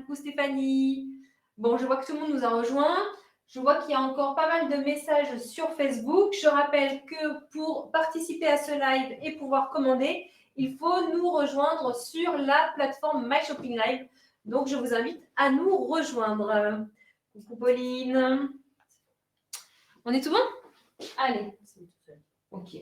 coucou Stéphanie. Bon, je vois que tout le monde nous a rejoints. Je vois qu'il y a encore pas mal de messages sur Facebook. Je rappelle que pour participer à ce live et pouvoir commander, il faut nous rejoindre sur la plateforme My Shopping Live. Donc, je vous invite à nous rejoindre. Coucou Pauline. On est tout bon? Allez. Ok.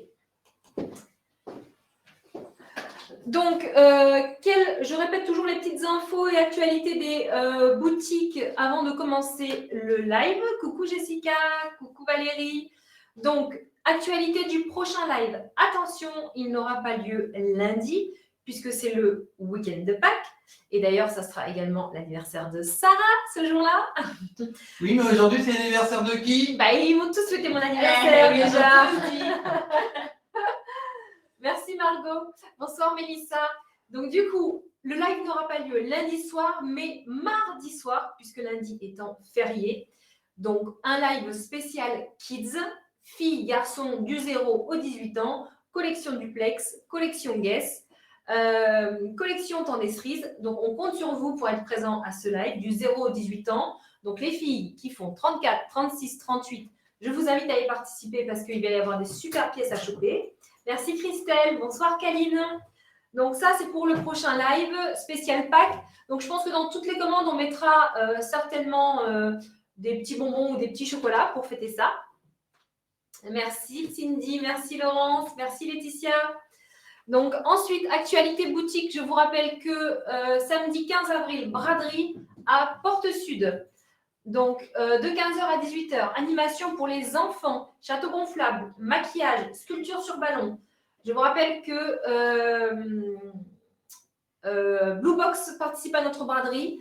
Donc, je répète toujours les petites infos et actualités des boutiques avant de commencer le live. Coucou Jessica, coucou Valérie. Donc, actualité du prochain live. Attention, il n'aura pas lieu lundi puisque c'est le week-end de Pâques. Et d'ailleurs, ça sera également l'anniversaire de Sarah ce jour-là. Oui, mais aujourd'hui, c'est l'anniversaire de qui? Ils m'ont tous souhaité mon anniversaire déjà. Merci Margot. Bonsoir Mélissa. Donc du coup, le live n'aura pas lieu lundi soir, mais mardi soir, puisque lundi étant férié. Donc un live spécial Kids, filles, garçons du 0 au 18 ans, collection duplex, collection Guess, collection Tendestries. Donc on compte sur vous pour être présent à ce live du 0 au 18 ans. Donc les filles qui font 34, 36, 38, je vous invite à y participer parce qu'il va y avoir des super pièces à choper. Merci Christelle. Bonsoir Kaline. Donc ça, c'est pour le prochain live spécial Pâques. Donc je pense que dans toutes les commandes, on mettra certainement des petits bonbons ou des petits chocolats pour fêter ça. Merci Cindy, merci Laurence, merci Laetitia. Donc ensuite, actualité boutique. Je vous rappelle que samedi 15 avril, braderie à Porte Sud. Donc, de 15h à 18h, animation pour les enfants, château gonflable, maquillage, sculpture sur ballon. Je vous rappelle que Blue Box participe à notre braderie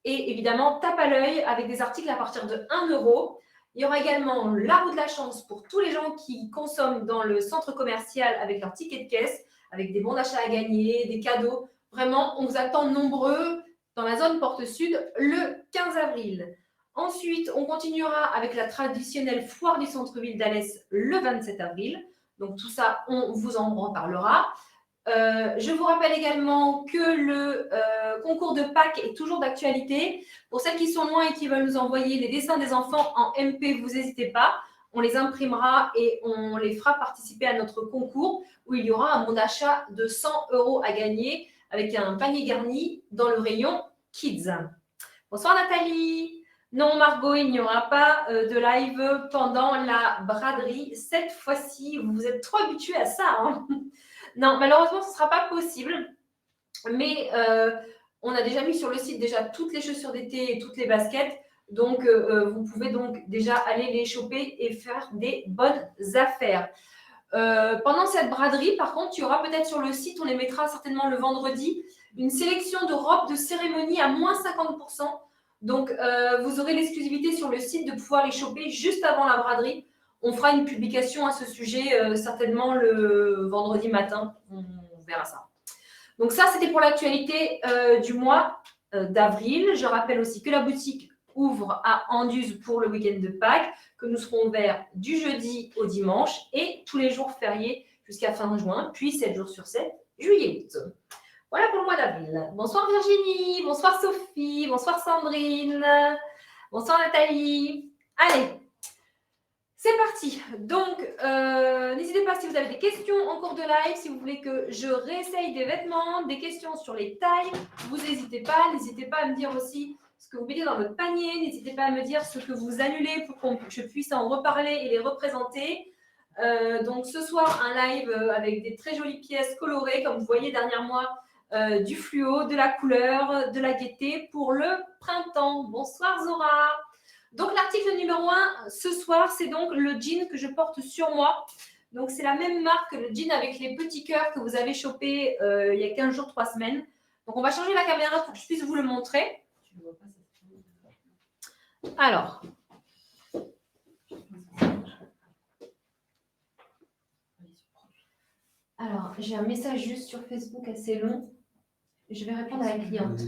et évidemment, tape à l'œil avec des articles à partir de 1 €. Il y aura également la roue de la chance pour tous les gens qui consomment dans le centre commercial avec leur ticket de caisse, avec des bons d'achat à gagner, des cadeaux. Vraiment, on vous attend nombreux dans la zone Porte Sud le 15 avril. Ensuite, on continuera avec la traditionnelle foire du centre-ville d'Alès le 27 avril. Donc tout ça, on vous en reparlera. Je vous rappelle également que le concours de Pâques est toujours d'actualité. Pour celles qui sont loin et qui veulent nous envoyer les dessins des enfants en MP, vous n'hésitez pas. On les imprimera et on les fera participer à notre concours où il y aura un bon d'achat de 100 € à gagner avec un panier garni dans le rayon Kids. Bonsoir Nathalie. Non, Margot, il n'y aura pas de live pendant la braderie. Cette fois-ci, vous êtes trop habitués à ça. Hein. Non, malheureusement, ce ne sera pas possible. Mais on a déjà mis sur le site déjà toutes les chaussures d'été et toutes les baskets. Donc, vous pouvez donc déjà aller les choper et faire des bonnes affaires. Pendant cette braderie, par contre, il y aura peut-être sur le site, on les mettra certainement le vendredi, une sélection de robes de cérémonie à moins 50%. Donc, vous aurez l'exclusivité sur le site de pouvoir les choper juste avant la braderie. On fera une publication à ce sujet certainement le vendredi matin. On verra ça. Donc ça, c'était pour l'actualité du mois d'avril. Je rappelle aussi que la boutique ouvre à Anduze pour le week-end de Pâques, que nous serons ouverts du jeudi au dimanche et tous les jours fériés jusqu'à fin juin, puis 7 jours sur 7, juillet-août. Voilà pour le mois d'avril. Bonsoir Virginie, bonsoir Sophie, bonsoir Sandrine, bonsoir Nathalie. Allez, c'est parti. Donc, n'hésitez pas si vous avez des questions en cours de live, si vous voulez que je réessaye des vêtements, des questions sur les tailles, vous n'hésitez pas. N'hésitez pas à me dire aussi ce que vous mettez dans votre panier. N'hésitez pas à me dire ce que vous annulez pour que je puisse en reparler et les représenter. Donc, ce soir, un live avec des très jolies pièces colorées, comme vous voyez derrière moi, du fluo, de la couleur, de la gaieté pour le printemps. Bonsoir Zora. Donc, l'article numéro 1, ce soir, c'est donc le jean que je porte sur moi. Donc, c'est la même marque que le jean avec les petits cœurs que vous avez chopé il y a 15 jours, 3 semaines. Donc, on va changer la caméra pour que je puisse vous le montrer. Alors. J'ai un message juste sur Facebook assez long. Je vais répondre à la cliente.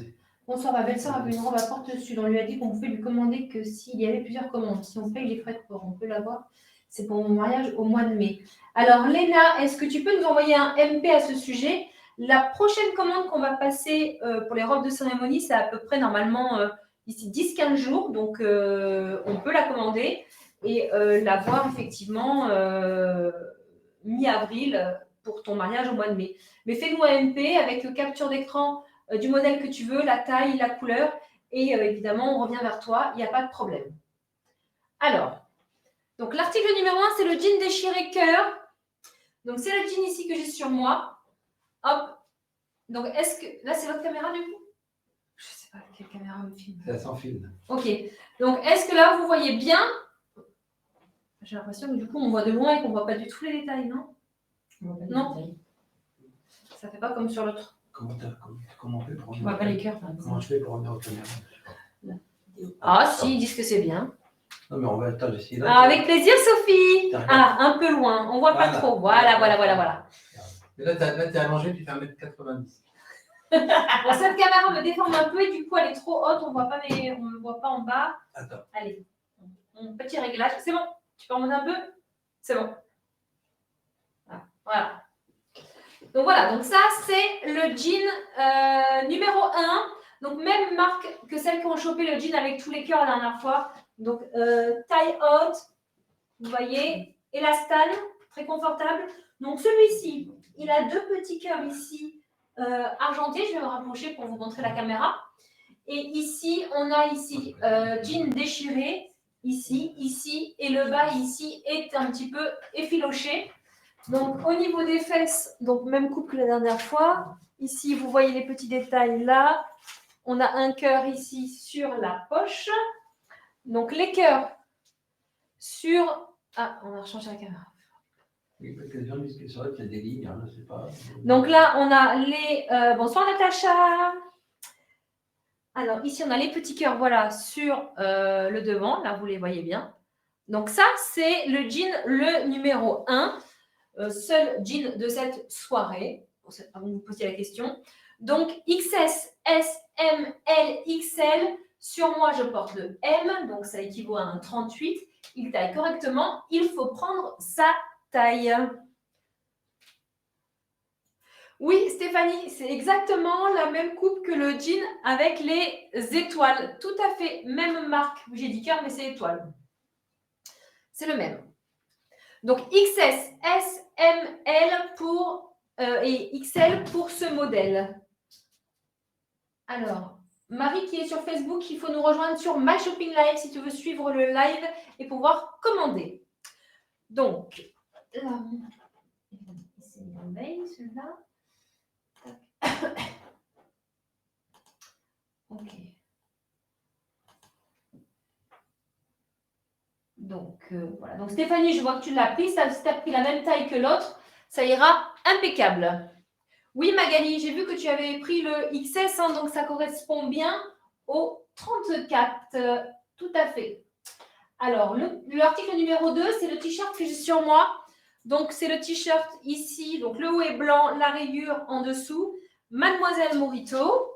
Bonsoir, ma belle-sœur a vu une robe à Porte Sud. On lui a dit qu'on pouvait lui commander que s'il y avait plusieurs commandes. Si on paye les frais de port, on peut l'avoir. C'est pour mon mariage au mois de mai. Alors, Léna, est-ce que tu peux nous envoyer un MP à ce sujet? La prochaine commande qu'on va passer pour les robes de cérémonie, c'est à peu près normalement d'ici 10-15 jours. Donc, on peut la commander et la voir effectivement mi-avril pour ton mariage au mois de mai. Mais fais-nous un MP avec capture d'écran du modèle que tu veux, la taille, la couleur. Et évidemment, on revient vers toi. Il n'y a pas de problème. Alors, donc l'article numéro 1, c'est le jean déchiré cœur. Donc, c'est le jean ici que j'ai sur moi. Hop. Donc, est-ce que... Là, c'est votre caméra, du coup? Je ne sais pas quelle caméra me filme. Ça s'en filme. Ok. Donc, est-ce que là, vous voyez bien? J'ai l'impression que du coup, on voit de loin et qu'on ne voit pas du tout les détails, non? Non. Ça ne fait pas comme sur l'autre. Comment on fait pour On ne voit pas les cœurs. Comment je fais pour revenir au caméra? Ah, si, ils disent que c'est bien. Non, mais on va attendre ici. Ah, avec plaisir, Sophie. Ah, un peu loin. On ne voit pas trop. Voilà. Et là, tu es allongé, tu fais 1m90. Bon, cette caméra me déforme un peu et du coup, elle est trop haute. On ne me voit pas en bas. Attends. Allez, petit réglage. C'est bon. Tu peux remonter un peu? C'est bon. Voilà. Donc voilà, donc ça c'est le jean numéro 1. Donc même marque que celles qui ont chopé le jean avec tous les cœurs la dernière fois. Donc taille haute, vous voyez, élastane, très confortable. Donc celui-ci, il a 2 petits cœurs ici argentés. Je vais me rapprocher pour vous montrer la caméra. Et ici, on a ici jean déchiré, ici, et le bas ici est un petit peu effiloché. Donc, au niveau des fesses, donc même coupe que la dernière fois. Ici, vous voyez les petits détails là. On a un cœur ici sur la poche. Donc, les cœurs sur... Ah, on a rechangé la caméra. Oui, parce que les gens disent que c'est vrai qu'il y a des lignes, hein, je sais pas. Donc là, on a les... bonsoir Natacha. Alors, ici, on a les petits cœurs, voilà, sur le devant. Là, vous les voyez bien. Donc, ça, c'est le jean, le numéro 1. Seul jean de cette soirée, avant de vous posiez la question. Donc, XS, S, M, L, XL. Sur moi, je porte le M, donc ça équivaut à un 38. Il taille correctement. Il faut prendre sa taille. Oui, Stéphanie, c'est exactement la même coupe que le jean avec les étoiles. Tout à fait, même marque. J'ai dit cœur, mais c'est étoile. C'est le même. Donc, XS, S, M, L et XL pour ce modèle. Alors, Marie qui est sur Facebook, il faut nous rejoindre sur My Shopping Live si tu veux suivre le live et pouvoir commander. Donc, là, c'est une mail, celui-là. Ok. Donc, voilà. Donc, Stéphanie, je vois que tu l'as pris. Si tu as pris la même taille que l'autre, ça ira impeccable. Oui, Magali, j'ai vu que tu avais pris le XS, hein, donc ça correspond bien au 34. Tout à fait. Alors, l'article numéro 2, c'est le t-shirt que j'ai sur moi. Donc, c'est le t-shirt ici. Donc, le haut est blanc, la rayure en dessous. Mademoiselle Morito.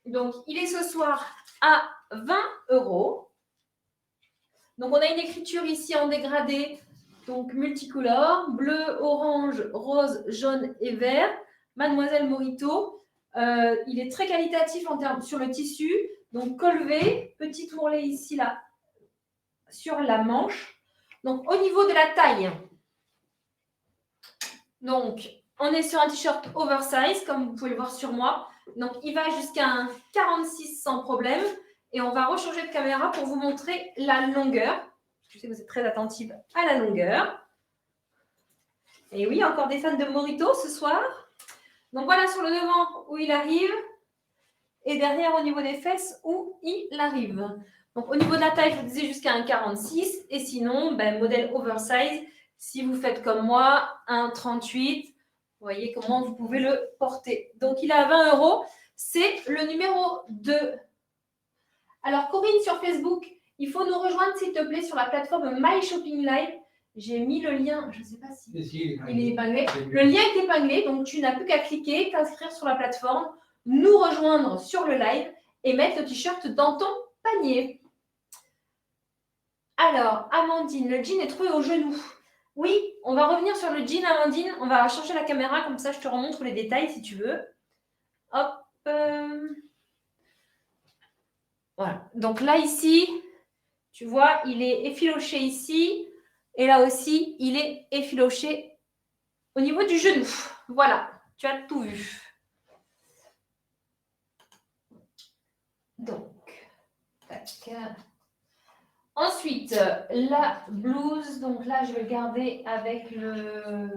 Donc, il est ce soir à 20 €. Donc, on a une écriture ici en dégradé, donc multicolore, bleu, orange, rose, jaune et vert. Mademoiselle Morito. Il est très qualitatif en termes sur le tissu. Donc, col V, petit ourlet ici, là, sur la manche. Donc, au niveau de la taille, donc, on est sur un t-shirt oversize, comme vous pouvez le voir sur moi. Donc, il va jusqu'à un 46 sans problème. Et on va rechanger de caméra pour vous montrer la longueur. Je sais que vous êtes très attentive à la longueur. Et oui, encore des fans de Morito ce soir. Donc, voilà sur le devant où il arrive. Et derrière, au niveau des fesses, où il arrive. Donc, au niveau de la taille, je vous disais jusqu'à un 46. Et sinon, modèle oversize, si vous faites comme moi, un 38, vous voyez comment vous pouvez le porter. Donc, il est à 20 €. C'est le numéro 2. Alors, Corinne sur Facebook, il faut nous rejoindre, s'il te plaît, sur la plateforme My Shopping Live. J'ai mis le lien, je ne sais pas si il est épinglé. Le lien est épinglé, donc tu n'as plus qu'à cliquer, t'inscrire sur la plateforme, nous rejoindre sur le live et mettre le t-shirt dans ton panier. Alors, Amandine, le jean est trouvé au genou. Oui, on va revenir sur le jean, Amandine. On va changer la caméra, comme ça je te remontre les détails si tu veux. Hop. Voilà. Donc là, ici, tu vois, il est effiloché ici. Et là aussi, il est effiloché au niveau du genou. Voilà, tu as tout vu. Donc, tac. Ensuite, la blouse. Donc là, je vais le garder avec le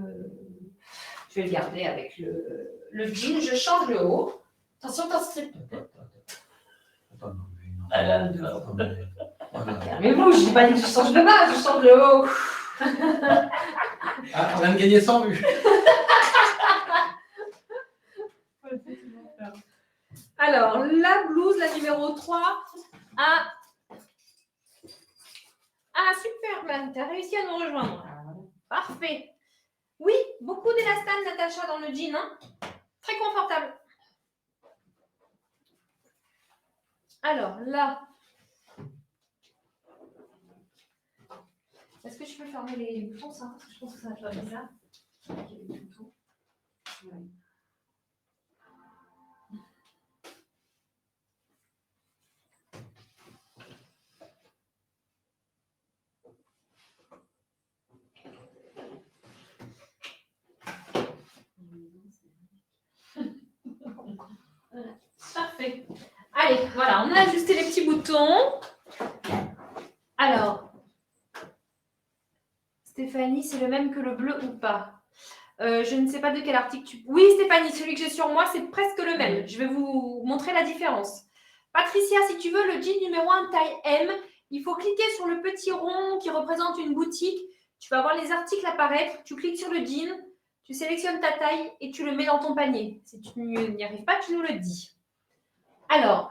jean. Je change le haut. Attention, attention. Attends, non, mais non. Alors, Voilà. mais vous, je ne dis pas que je change le bas, je change le haut. Ah, on vient de gagner 100 vues. Alors, la blouse, la numéro 3, ah, super, man, tu as réussi à nous rejoindre. Parfait. Oui, beaucoup d'élastane, Natacha, dans le jean. Hein. Très confortable. Alors, là, est-ce que je peux fermer les boutons, ça? Parce que je pense que ça va faire bizarre. Ouais. Parfait. Allez, voilà, on a ajusté les petits boutons. Alors, Stéphanie, c'est le même que le bleu ou pas? Je ne sais pas de quel article tu... Oui, Stéphanie, celui que j'ai sur moi, c'est presque le même. Je vais vous montrer la différence. Patricia, si tu veux le jean numéro 1 taille M, il faut cliquer sur le petit rond qui représente une boutique. Tu vas voir les articles apparaître. Tu cliques sur le jean, tu sélectionnes ta taille et tu le mets dans ton panier. Si tu n'y arrives pas, tu nous le dis. Alors,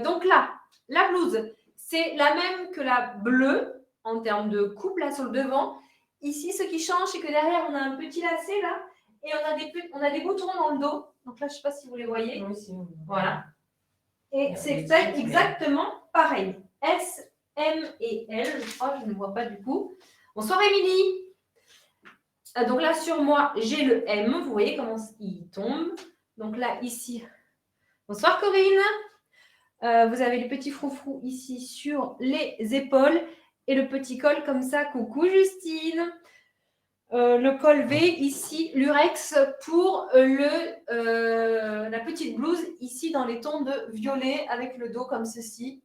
donc là, la blouse, c'est la même que la bleue en termes de coupe là sur le devant. Ici, ce qui change, c'est que derrière, on a un petit lacet là et on a des boutons dans le dos. Donc là, je ne sais pas si vous les voyez. Oui, si. Voilà. Et c'est exactement pareil. S, M et L. Je crois, je ne vois pas du coup. Bonsoir, Émilie. Donc là, sur moi, j'ai le M. Vous voyez comment il tombe. Donc là, ici. Bonsoir, Corinne. Vous avez les petits froufrous ici sur les épaules et le petit col comme ça. Coucou Justine. Le col V ici, l'urex pour la petite blouse ici dans les tons de violet avec le dos comme ceci.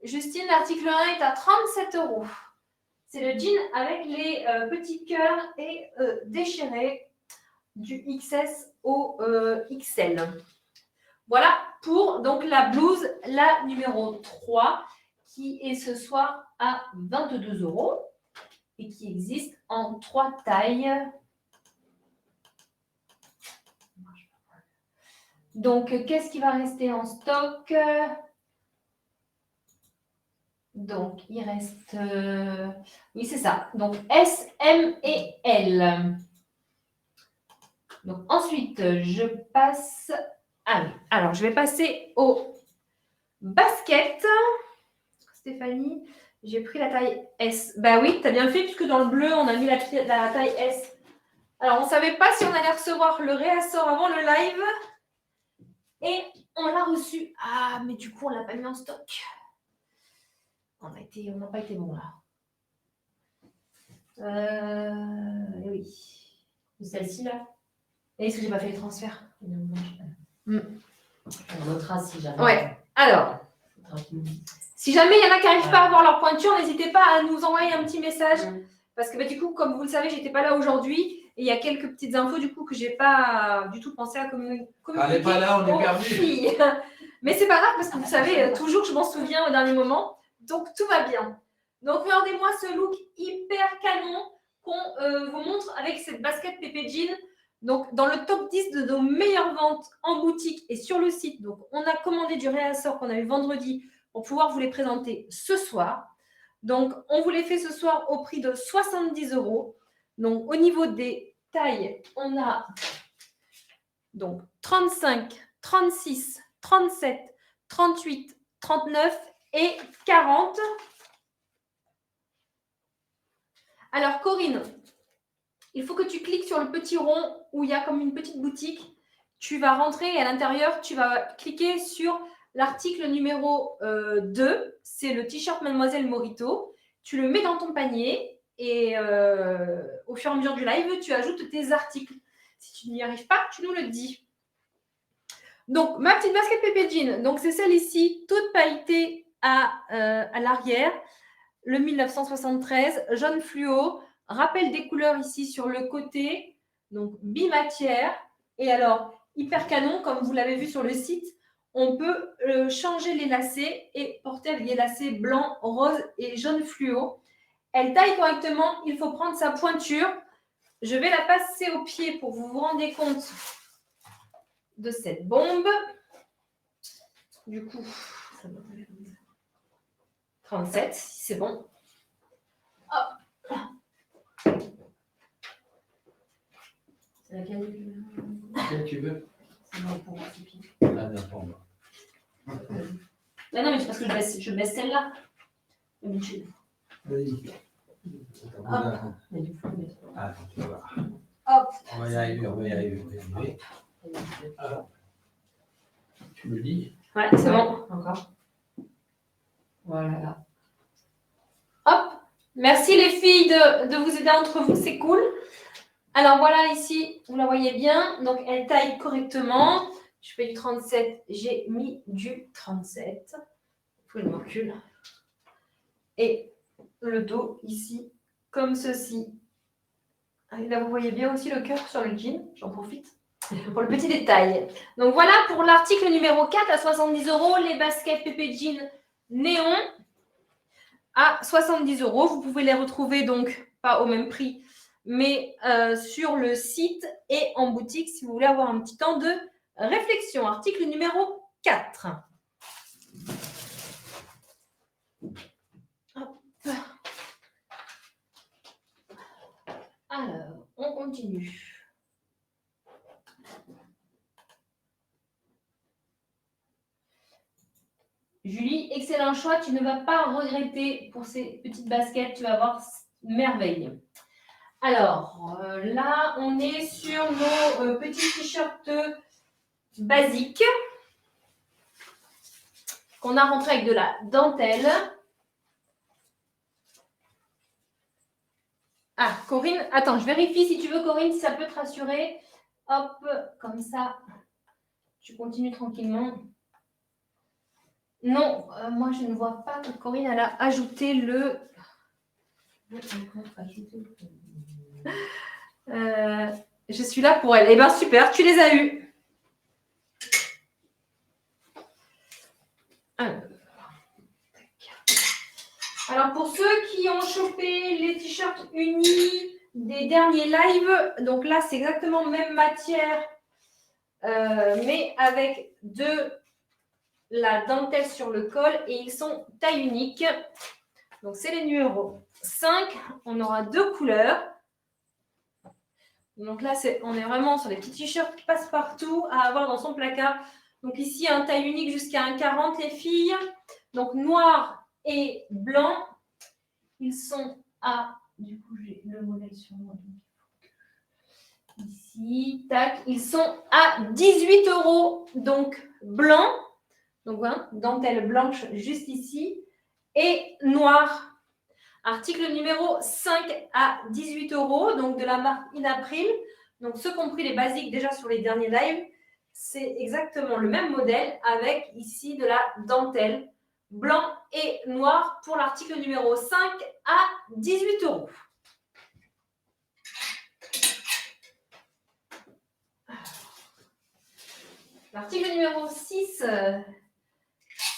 Justine, l'article 1 est à 37 €. C'est le jean avec les petits cœurs et déchirés du XS au XL. Voilà pour donc la blouse, la numéro 3, qui est ce soir à 22 € et qui existe en 3 tailles. Donc, qu'est-ce qui va rester en stock? Donc, il reste... oui, c'est ça. Donc, S, M et L. Donc, ensuite, je passe... Ah oui. Alors, je vais passer au basket. Stéphanie, j'ai pris la taille S. Bah oui, tu as bien fait, puisque dans le bleu, on a mis la taille S. Alors, on ne savait pas si on allait recevoir le réassort avant le live. Et on l'a reçu. Ah, mais du coup, on ne l'a pas mis en stock. On n'a pas été bon là. Oui. Celle-ci, là? Et est-ce que j'ai pas fait les transferts? On notera si jamais. Ouais. Alors, si jamais il y en a qui n'arrivent pas à avoir leur pointure, n'hésitez pas à nous envoyer un petit message. Parce que bah, du coup, comme vous le savez, j'étais pas là aujourd'hui. Et il y a quelques petites infos du coup que j'ai pas du tout pensé à communiquer. Elle n'est pas là, on est perdu. Mais c'est pas grave parce que vous savez, toujours je m'en souviens au dernier moment. Donc tout va bien. Donc regardez-moi ce look hyper canon qu'on vous montre avec cette basket Pépé Jean. Donc dans le top 10 de nos meilleures ventes en boutique et sur le site. Donc on a commandé du réassort qu'on a eu vendredi pour pouvoir vous les présenter ce soir. Donc on vous les fait ce soir au prix de 70 €. Donc au niveau des tailles, on a donc 35, 36, 37, 38, 39 et 40. Alors, Corinne, il faut que tu cliques sur le petit rond où il y a comme une petite boutique. Tu vas rentrer et à l'intérieur, tu vas cliquer sur l'article numéro 2. C'est le t-shirt Mademoiselle Morito. Tu le mets dans ton panier et au fur et à mesure du live, tu ajoutes tes articles. Si tu n'y arrives pas, tu nous le dis. Donc, ma petite basket Pépé Jean, donc c'est celle ici, toute pailletée à l'arrière, le 1973, jaune fluo, rappel des couleurs ici sur le côté, donc bimatière, et alors hyper canon, comme vous l'avez vu sur le site, on peut changer les lacets et porter avec des lacets blancs, rose et jaune fluo. Elle taille correctement, il faut prendre sa pointure. Je vais la passer au pied pour que vous vous rendiez compte de cette bombe. Du coup, ça va 37, si c'est bon. Hop. C'est laquelle Quelle tu veux? C'est bon pour moi, c'est pire. Ah, non, pour moi. Mais non, mais c'est parce que je baisse celle-là. D'habitude. Vas-y. Hop. Mais du coup, Attends, tu vas voir. Hop. On va y arriver, on va y arriver, on va y arriver. Alors, tu me dis? Ouais, c'est bon. Encore. Voilà. Hop. Merci les filles de vous aider entre vous, c'est cool. Alors voilà ici, vous la voyez bien. Donc elle taille correctement. Je fais du 37, j'ai mis du 37. Il faut que je me recule. Et le dos ici, comme ceci. Et là, vous voyez bien aussi le cœur sur le jean. J'en profite pour le petit détail. Donc voilà pour l'article numéro 4 à 70 €. Les baskets Pépé Jean néon à 70 €. Vous pouvez les retrouver donc pas au même prix, mais sur le site et en boutique si vous voulez avoir un petit temps de réflexion. Article numéro 4. Hop. Alors, on continue. Julie, excellent choix. Tu ne vas pas regretter pour ces petites baskets. Tu vas voir merveille. Alors, là, on est sur nos petits t-shirts basiques qu'on a rentrés avec de la dentelle. Ah, Corinne, attends, je vérifie si tu veux, Corinne, si ça peut te rassurer. Hop, comme ça, tu continues tranquillement. Non, moi, je ne vois pas que Corinne, elle a ajouté le... je suis là pour elle. Eh bien, super, tu les as eus. Alors, pour ceux qui ont chopé les t-shirts unis des derniers lives, donc là, c'est exactement même matière, mais avec de la dentelle sur le col et ils sont taille unique. Donc, c'est les numéros 5. On aura 2 couleurs. Donc là, on est vraiment sur les petits t-shirts qui passent partout à avoir dans son placard. Donc ici, un taille unique jusqu'à un 40, les filles. Donc noir et blanc. Ils sont à... Du coup, j'ai le modèle sur moi. Ici, tac. Ils sont à 18 €. Donc blanc. Donc voilà, dentelle blanche juste ici. Et noir. Article numéro 5 à 18 €, donc de la marque Inapril. Donc, ceux qui ont pris les basiques déjà sur les derniers lives, c'est exactement le même modèle avec ici de la dentelle blanc et noir pour l'article numéro 5 à 18 €. L'article numéro 6,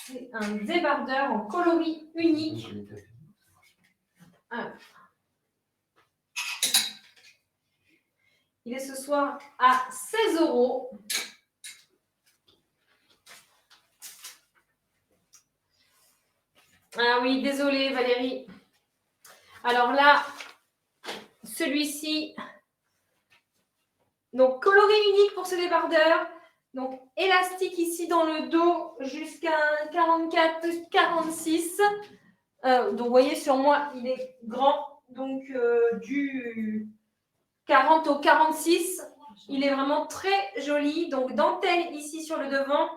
c'est un débardeur en coloris unique. Alors, il est ce soir à 16 €. Ah oui, désolée Valérie. Alors là, celui-ci, donc coloris unique pour ce débardeur. Donc élastique ici dans le dos jusqu'à 44, 46. Donc vous voyez sur moi, il est grand. donc du 40 au 46. Il est vraiment très joli. Donc, dentelle ici sur le devant,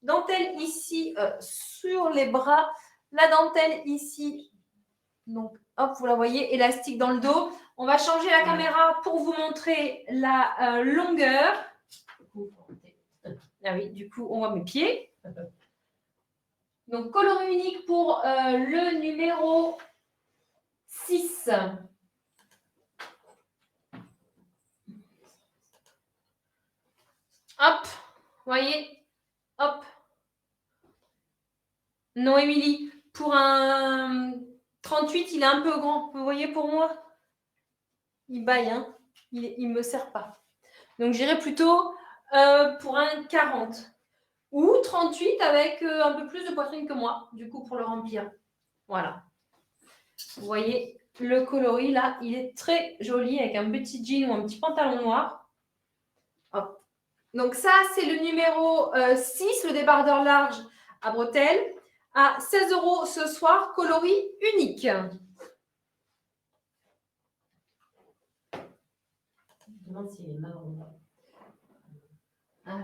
dentelle ici sur les bras, la dentelle ici. Donc, hop, vous la voyez, élastique dans le dos. On va changer la caméra pour vous montrer la longueur. Ah oui, du coup, on voit mes pieds. Donc, coloris unique pour le numéro 6. Hop, voyez, hop. Non, Émilie, pour un 38, il est un peu grand. Vous voyez pour moi? Il baille, hein. Il ne me sert pas. Donc, j'irai plutôt pour un 40. Ou 38 avec un peu plus de poitrine que moi, du coup, pour le remplir. Voilà. Vous voyez, le coloris, là, il est très joli avec un petit jean ou un petit pantalon noir. Hop. Donc ça, c'est le numéro 6, le débardeur large à bretelles, à 16 € ce soir, coloris unique. Je me demande s'il est marron. Alors.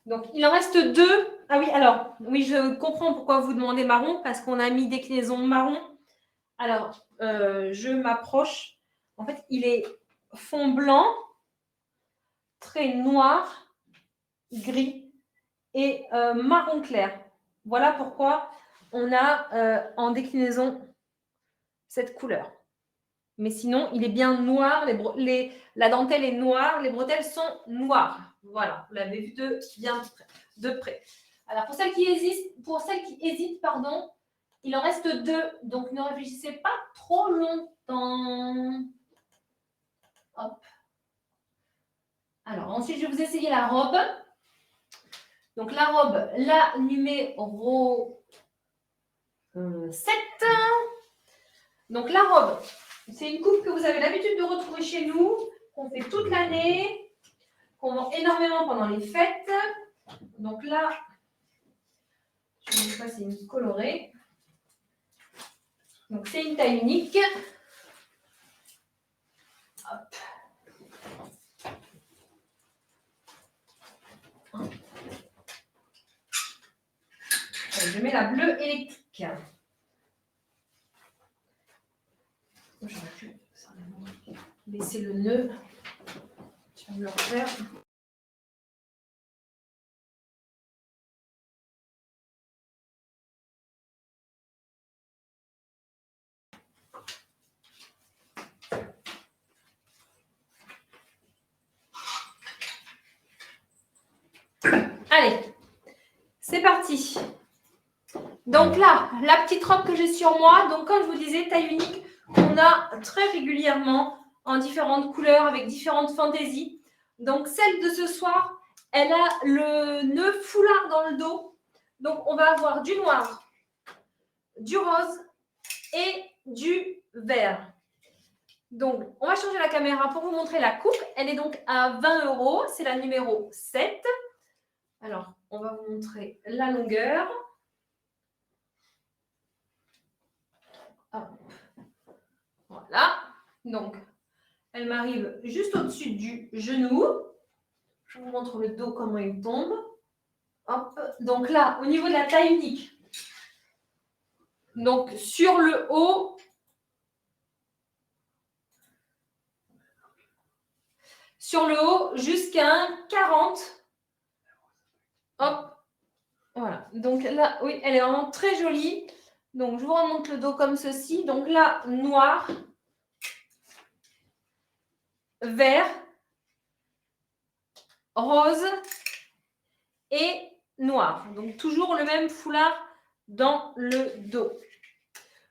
Donc, il en reste 2. Ah oui, alors, oui, je comprends pourquoi vous demandez marron, parce qu'on a mis déclinaison marron. Alors, je m'approche. En fait, il est fond blanc, trait noir, gris et marron clair. Voilà pourquoi on a en déclinaison cette couleur. Mais sinon, il est bien noir. La dentelle est noire, les bretelles sont noires. Voilà, vous l'avez vu de près. Alors, pour celles qui hésitent, pardon, il en reste 2. Donc, ne réfléchissez pas trop longtemps. Hop. Alors, ensuite, je vais vous essayer la robe. Donc, la robe, la numéro 7. Donc, la robe, c'est une coupe que vous avez l'habitude de retrouver chez nous, qu'on fait toute l'année, qu'on vend énormément pendant les fêtes. Donc là, je vais vous passer une colorée. Donc, c'est une taille unique. Hop. Je mets la bleue électrique. J'aurais pu laisser le nœud. Je vais me le refaire. Allez, c'est parti. Donc là, la petite robe que j'ai sur moi, donc comme je vous disais, taille unique, on a très régulièrement en différentes couleurs avec différentes fantaisies. Donc celle de ce soir, elle a le nœud foulard dans le dos. Donc on va avoir du noir, du rose et du vert. Donc on va changer la caméra pour vous montrer la coupe. Elle est donc à 20 €, c'est la numéro 7. Alors on va vous montrer la longueur. Hop. Voilà, donc elle m'arrive juste au-dessus du genou. Je vous montre le dos, comment il tombe. Hop. Donc là, au niveau de la taille unique, donc sur le haut, jusqu'à un 40. Hop. Voilà, donc là, oui, elle est vraiment très jolie. Donc, je vous remonte le dos comme ceci. Donc là, noir, vert, rose et noir. Donc, toujours le même foulard dans le dos.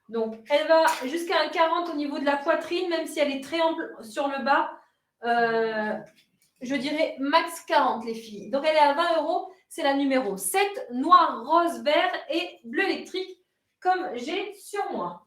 Donc, elle va jusqu'à un 40 au niveau de la poitrine, même si elle est très ample sur le bas. Je dirais max 40, les filles. Donc, elle est à 20 €. C'est la numéro 7, noir, rose, vert et bleu électrique, comme j'ai sur moi.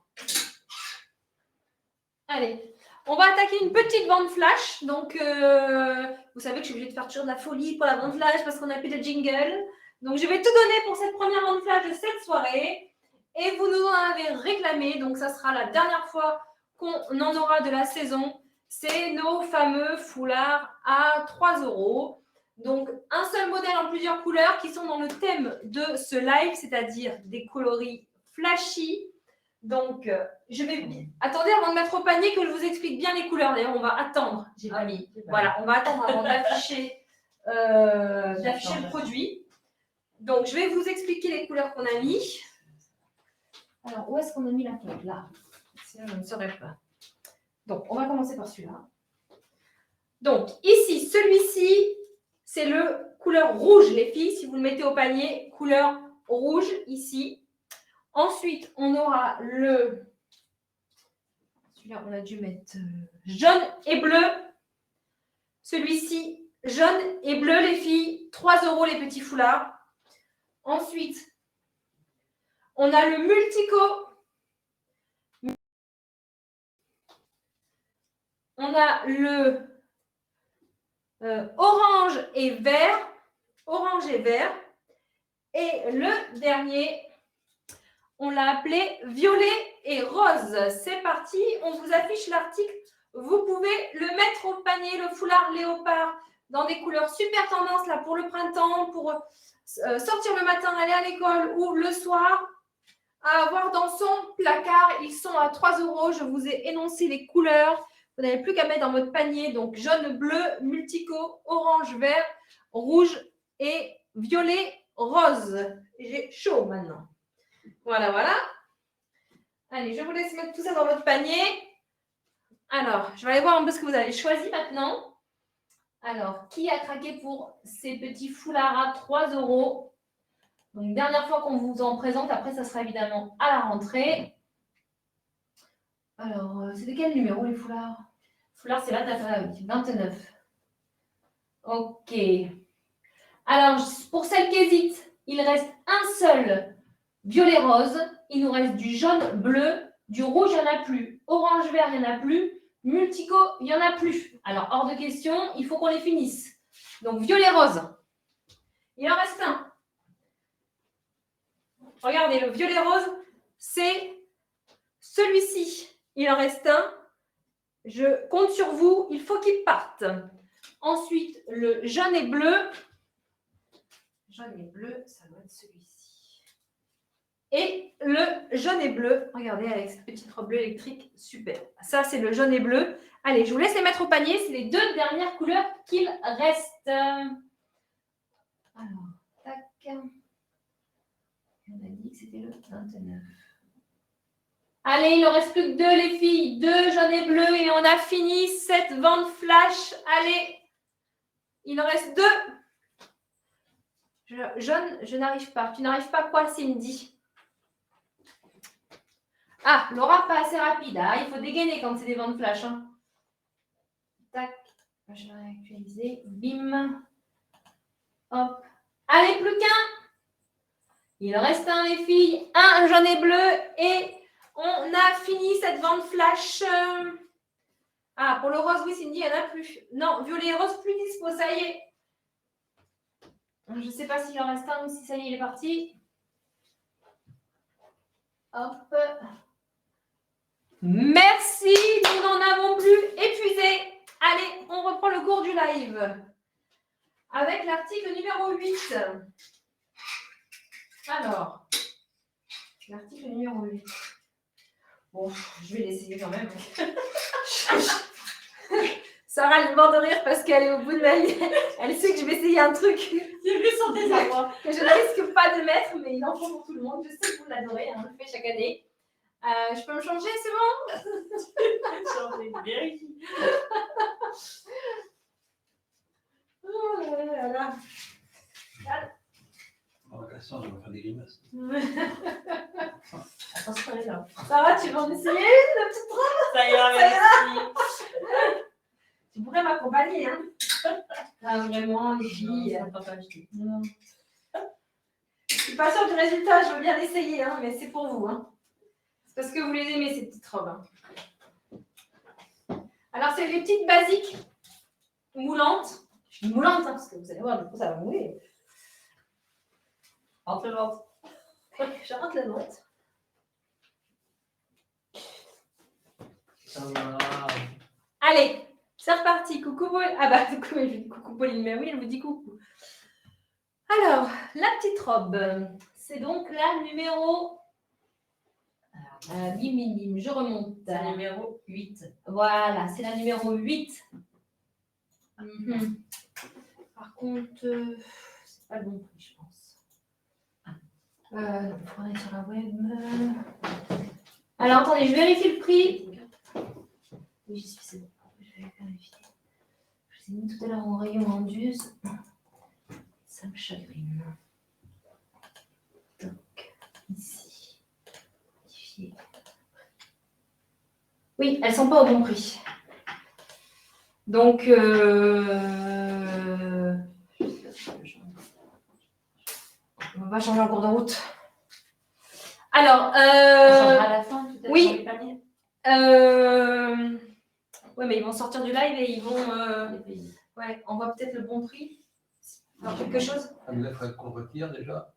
Allez, on va attaquer une petite bande flash. Donc, vous savez que je suis obligée de faire toujours de la folie pour la bande flash parce qu'on n'a plus de jingle. Donc, je vais tout donner pour cette première bande flash de cette soirée. et vous nous en avez réclamé, donc ça sera la dernière fois qu'on en aura de la saison. C'est nos fameux foulards à 3 €. Donc, un seul modèle en plusieurs couleurs qui sont dans le thème de ce live, c'est-à-dire des coloris flashy. Donc, je vais... Attendez, avant de mettre au panier, que je vous explique bien les couleurs. D'ailleurs, on va attendre. J'ai pas mis. Voilà, on va attendre avant d'afficher le produit. Donc, je vais vous expliquer les couleurs qu'on a mis. Alors, où est-ce qu'on a mis la feuille? Là. Sinon, je ne saurais pas. Donc, on va commencer par celui-là. Donc, ici, celui-ci, c'est le couleur rouge, les filles. Si vous le mettez au panier, couleur rouge, ici. Ensuite, on aura le... Celui-là, on a dû mettre jaune et bleu. Celui-ci, jaune et bleu, les filles. 3 € les petits foulards. Ensuite, on a le Multico. On a le orange et vert. Orange et vert. Et le dernier, on l'a appelé violet et rose. C'est parti, on vous affiche l'article. Vous pouvez le mettre au panier, le foulard léopard, dans des couleurs super tendances là pour le printemps, pour sortir le matin, aller à l'école ou le soir. À avoir dans son placard, ils sont à 3 €. Je vous ai énoncé les couleurs. Vous n'avez plus qu'à mettre dans votre panier. Donc, jaune, bleu, multico, orange, vert, rouge et violet, rose. J'ai chaud maintenant. Voilà, voilà. Allez, je vous laisse mettre tout ça dans votre panier. Alors, je vais aller voir un peu ce que vous avez choisi maintenant. Alors, qui a craqué pour ces petits foulards à 3 €? Donc, dernière fois qu'on vous en présente. Après, ça sera évidemment à la rentrée. Alors, c'est de quel numéro les foulards? Foulard, c'est 29. Ah oui, 29. Ok. Alors, pour celles qui hésitent, il reste un seul violet-rose. Il nous reste du jaune-bleu. Du rouge, il n'y en a plus. Orange-vert, il n'y en a plus. Multico, il n'y en a plus. Alors, hors de question, il faut qu'on les finisse. Donc, violet-rose. Il en reste un. Regardez, le violet-rose, c'est celui-ci. Il en reste un. Je compte sur vous. Il faut qu'il parte. Ensuite, le jaune et bleu. Jaune et bleu, ça doit être celui-ci. Et le jaune et bleu, regardez avec cette petite robe bleue électrique, super. Ça, c'est le jaune et bleu. Allez, je vous laisse les mettre au panier. C'est les deux dernières couleurs qu'il reste. Alors, tac. On a dit que c'était le 29. Allez, il ne reste plus que deux, les filles. 2 jaune et bleu et on a fini cette vente flash. Allez, il en reste 2. Jaune, je n'arrive pas. Tu n'arrives pas quoi, Cindy? Ah, Laura, pas assez rapide. Ah, il faut dégainer quand c'est des ventes flash. Hein. Tac. Je vais réactualiser. Bim. Hop. Allez, plus qu'un. Il en reste un, les filles. Un jaune et bleu. Et on a fini cette vente flash. Ah, pour le rose, oui, Cindy, il n'y en a plus. Non, violet et rose, plus dispo. Ça y est. Je ne sais pas s'il en reste un ou si ça y est, il est parti. Hop. Merci, nous n'en avons plus épuisé. Allez, on reprend le cours du live. Avec l'article numéro 8. Alors, l'article numéro 8. Bon, je vais l'essayer quand même. Sarah, elle est morte de rire parce qu'elle est au bout de la ligne. Elle sait que je vais essayer un truc. J'ai vu son désarroi. Que je ne risque pas de mettre, mais il en faut pour tout le monde. Je sais que vous l'adorez, hein, on le fait chaque année. Je peux me changer, c'est bon? Vérifie. Oh là là là. En cassant, je vais faire des grimaces. Attention, elle est là. Sarah, tu veux en essayer une, la petite robe? Ça ira, merci. Tu pourrais m'accompagner, hein? Ah, vraiment, les filles. Non. Je suis pas sûre du résultat, je veux bien l'essayer, hein, mais c'est pour vous. Hein. C'est parce que vous les aimez, ces petites robes. Hein. Alors, c'est les petites basiques moulantes. Je dis moulantes, hein, parce que vous allez voir, du coup, ça va mouler. Entre l'autre. Je rentre la note. Ça va. Allez, c'est reparti. Coucou Pauline. Ah bah, coucou Pauline, mais oui, elle vous dit coucou. Alors, la petite robe, c'est donc la numéro... bim, bim, bim, je remonte. C'est le numéro 8. Voilà, c'est la numéro 8. Par contre, c'est pas le bon prix, je pense. Il faudrait aller sur la web. Alors, attendez, je vérifie le prix. Oui, j'y suis, c'est bon. Je vais vérifier. Je vous ai mis tout à l'heure en rayon Anduze. Ça me chagrine. Donc, ici. Modifier. Oui, elles ne sont pas au bon prix. Donc, on va changer en cours de route. Alors, À la fin, tout à oui. l'heure, les paniers. Ouais, mais ils vont sortir du live et ils vont. Les pays. Ouais, on voit peut-être le bon prix. Alors, quelque chose. Ça nous faudrait qu'on retire déjà.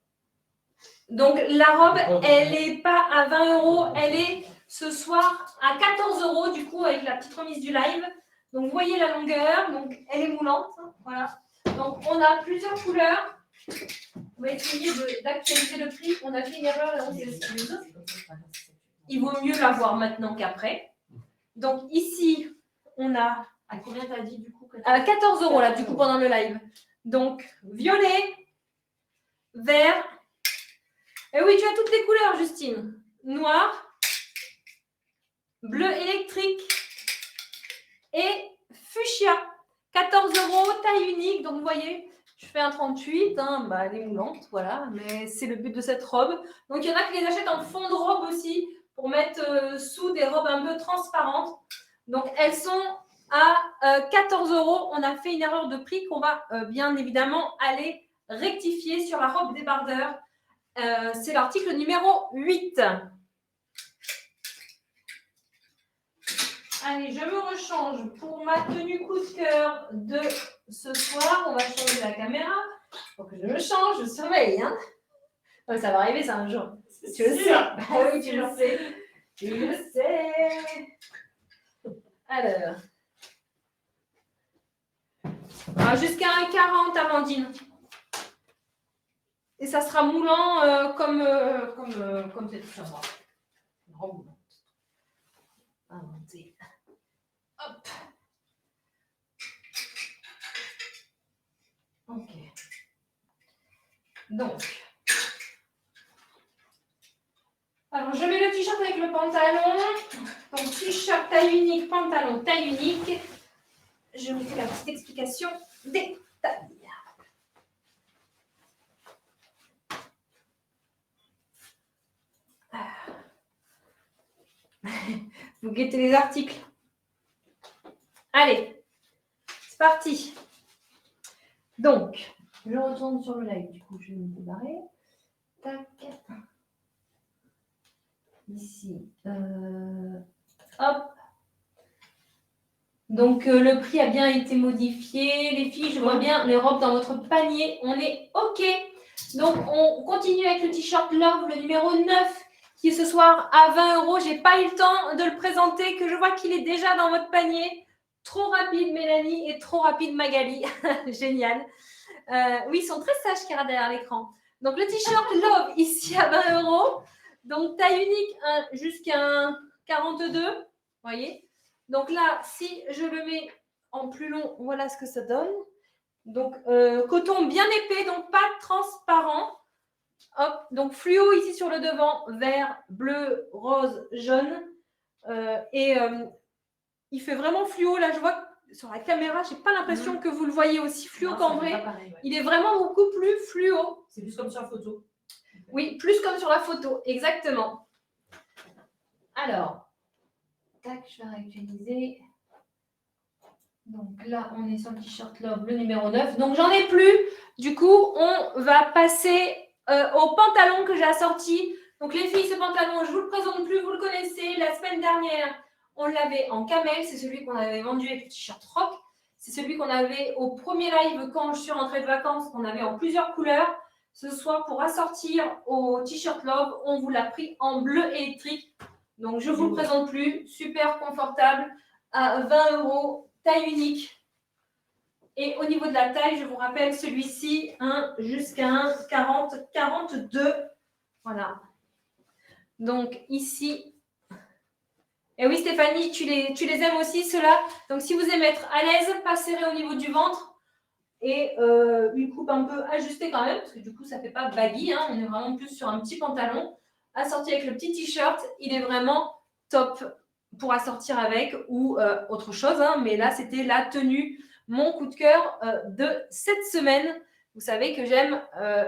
Donc, la robe, elle n'est pas à 20 €, elle est ce soir à 14 € du coup avec la petite remise du live. Donc, vous voyez la longueur, donc elle est moulante. Voilà. Donc, on a plusieurs couleurs. On va essayer d'actualiser le prix. On a fait une erreur là, on s'excuse. Il vaut mieux l'avoir maintenant qu'après. Donc, ici, on a À combien t'as dit du coup à 14 € là, du coup, pendant le live. Donc, violet, vert. Et oui, tu as toutes les couleurs, Justine. Noir, bleu électrique et fuchsia. 14 €, taille unique. Donc, vous voyez, je fais un 38. Bah, elle est moulante, voilà. Mais c'est le but de cette robe. Donc, il y en a qui les achètent en fond de robe aussi pour mettre sous des robes un peu transparentes. Donc, elles sont à 14 €. On a fait une erreur de prix qu'on va bien évidemment aller rectifier sur la robe débardeur. C'est l'article numéro 8. Allez, je me rechange pour ma tenue coup de cœur de ce soir. On va changer la caméra. Faut que je me change, je surveille. Hein. Oh, ça va arriver, ça, un jour. Tu le sais. Ah oui, tu le sais. Tu le sais. Alors. Jusqu'à un 40, Amandine. Et ça sera moulant comme cette chambre. Moulante. Inventer. Hop. Ok. Donc. Alors, je mets le t-shirt avec le pantalon. Donc, t-shirt taille unique, pantalon taille unique. Je vous fais la petite explication des tailles. Vous guettez les articles. Allez, c'est parti. Donc, je retourne sur le live. Du coup, je vais me débarrer. Tac. Ici. Hop. Donc, le prix a bien été modifié. Les filles, je vois bien les robes dans votre panier. On est OK. Donc, on continue avec le t-shirt Love, le numéro 9, qui est ce soir à 20 €. Je n'ai pas eu le temps de le présenter, que je vois qu'il est déjà dans votre panier. Trop rapide, Mélanie, et trop rapide, Magali. Génial. Oui, ils sont très sages, Kira, derrière l'écran. Donc, le t-shirt Love, ici à 20 €. Donc, taille unique jusqu'à un 42. Vous voyez? Donc là, si je le mets en plus long, voilà ce que ça donne. Donc, coton bien épais, donc pas transparent. Hop, donc fluo ici sur le devant, vert, bleu, rose, jaune. Il fait vraiment fluo. Là, je vois sur la caméra, je n'ai pas l'impression que vous le voyez aussi fluo qu'en vrai. Pareil, ouais. Il est vraiment beaucoup plus fluo. C'est plus comme sur la photo. Oui, plus comme sur la photo, exactement. Alors, tac, je vais réactualiser. Donc là, on est sur le t-shirt Love, le numéro 9. Donc, j'en ai plus. Du coup, on va passer au pantalon que j'ai assorti. Donc, les filles, ce pantalon, je ne vous le présente plus, vous le connaissez. La semaine dernière, on l'avait en camel. C'est celui qu'on avait vendu avec le t-shirt rock. C'est celui qu'on avait au premier live quand je suis rentrée de vacances, qu'on avait en plusieurs couleurs. Ce soir, pour assortir au t-shirt Love, on vous l'a pris en bleu électrique. Donc, je ne vous le présente plus. Super confortable à 20 €, taille unique. Et au niveau de la taille, je vous rappelle celui-ci, jusqu'à un 40, 42. Voilà. Donc, ici. Et oui, Stéphanie, tu les aimes aussi, ceux-là. Donc, si vous aimez être à l'aise, pas serré au niveau du ventre et une coupe un peu ajustée quand même, parce que du coup, ça ne fait pas baggy. On est vraiment plus sur un petit pantalon. Assorti avec le petit t-shirt, il est vraiment top pour assortir avec ou autre chose. Mais là, c'était la tenue, mon coup de cœur de cette semaine. Vous savez que j'aime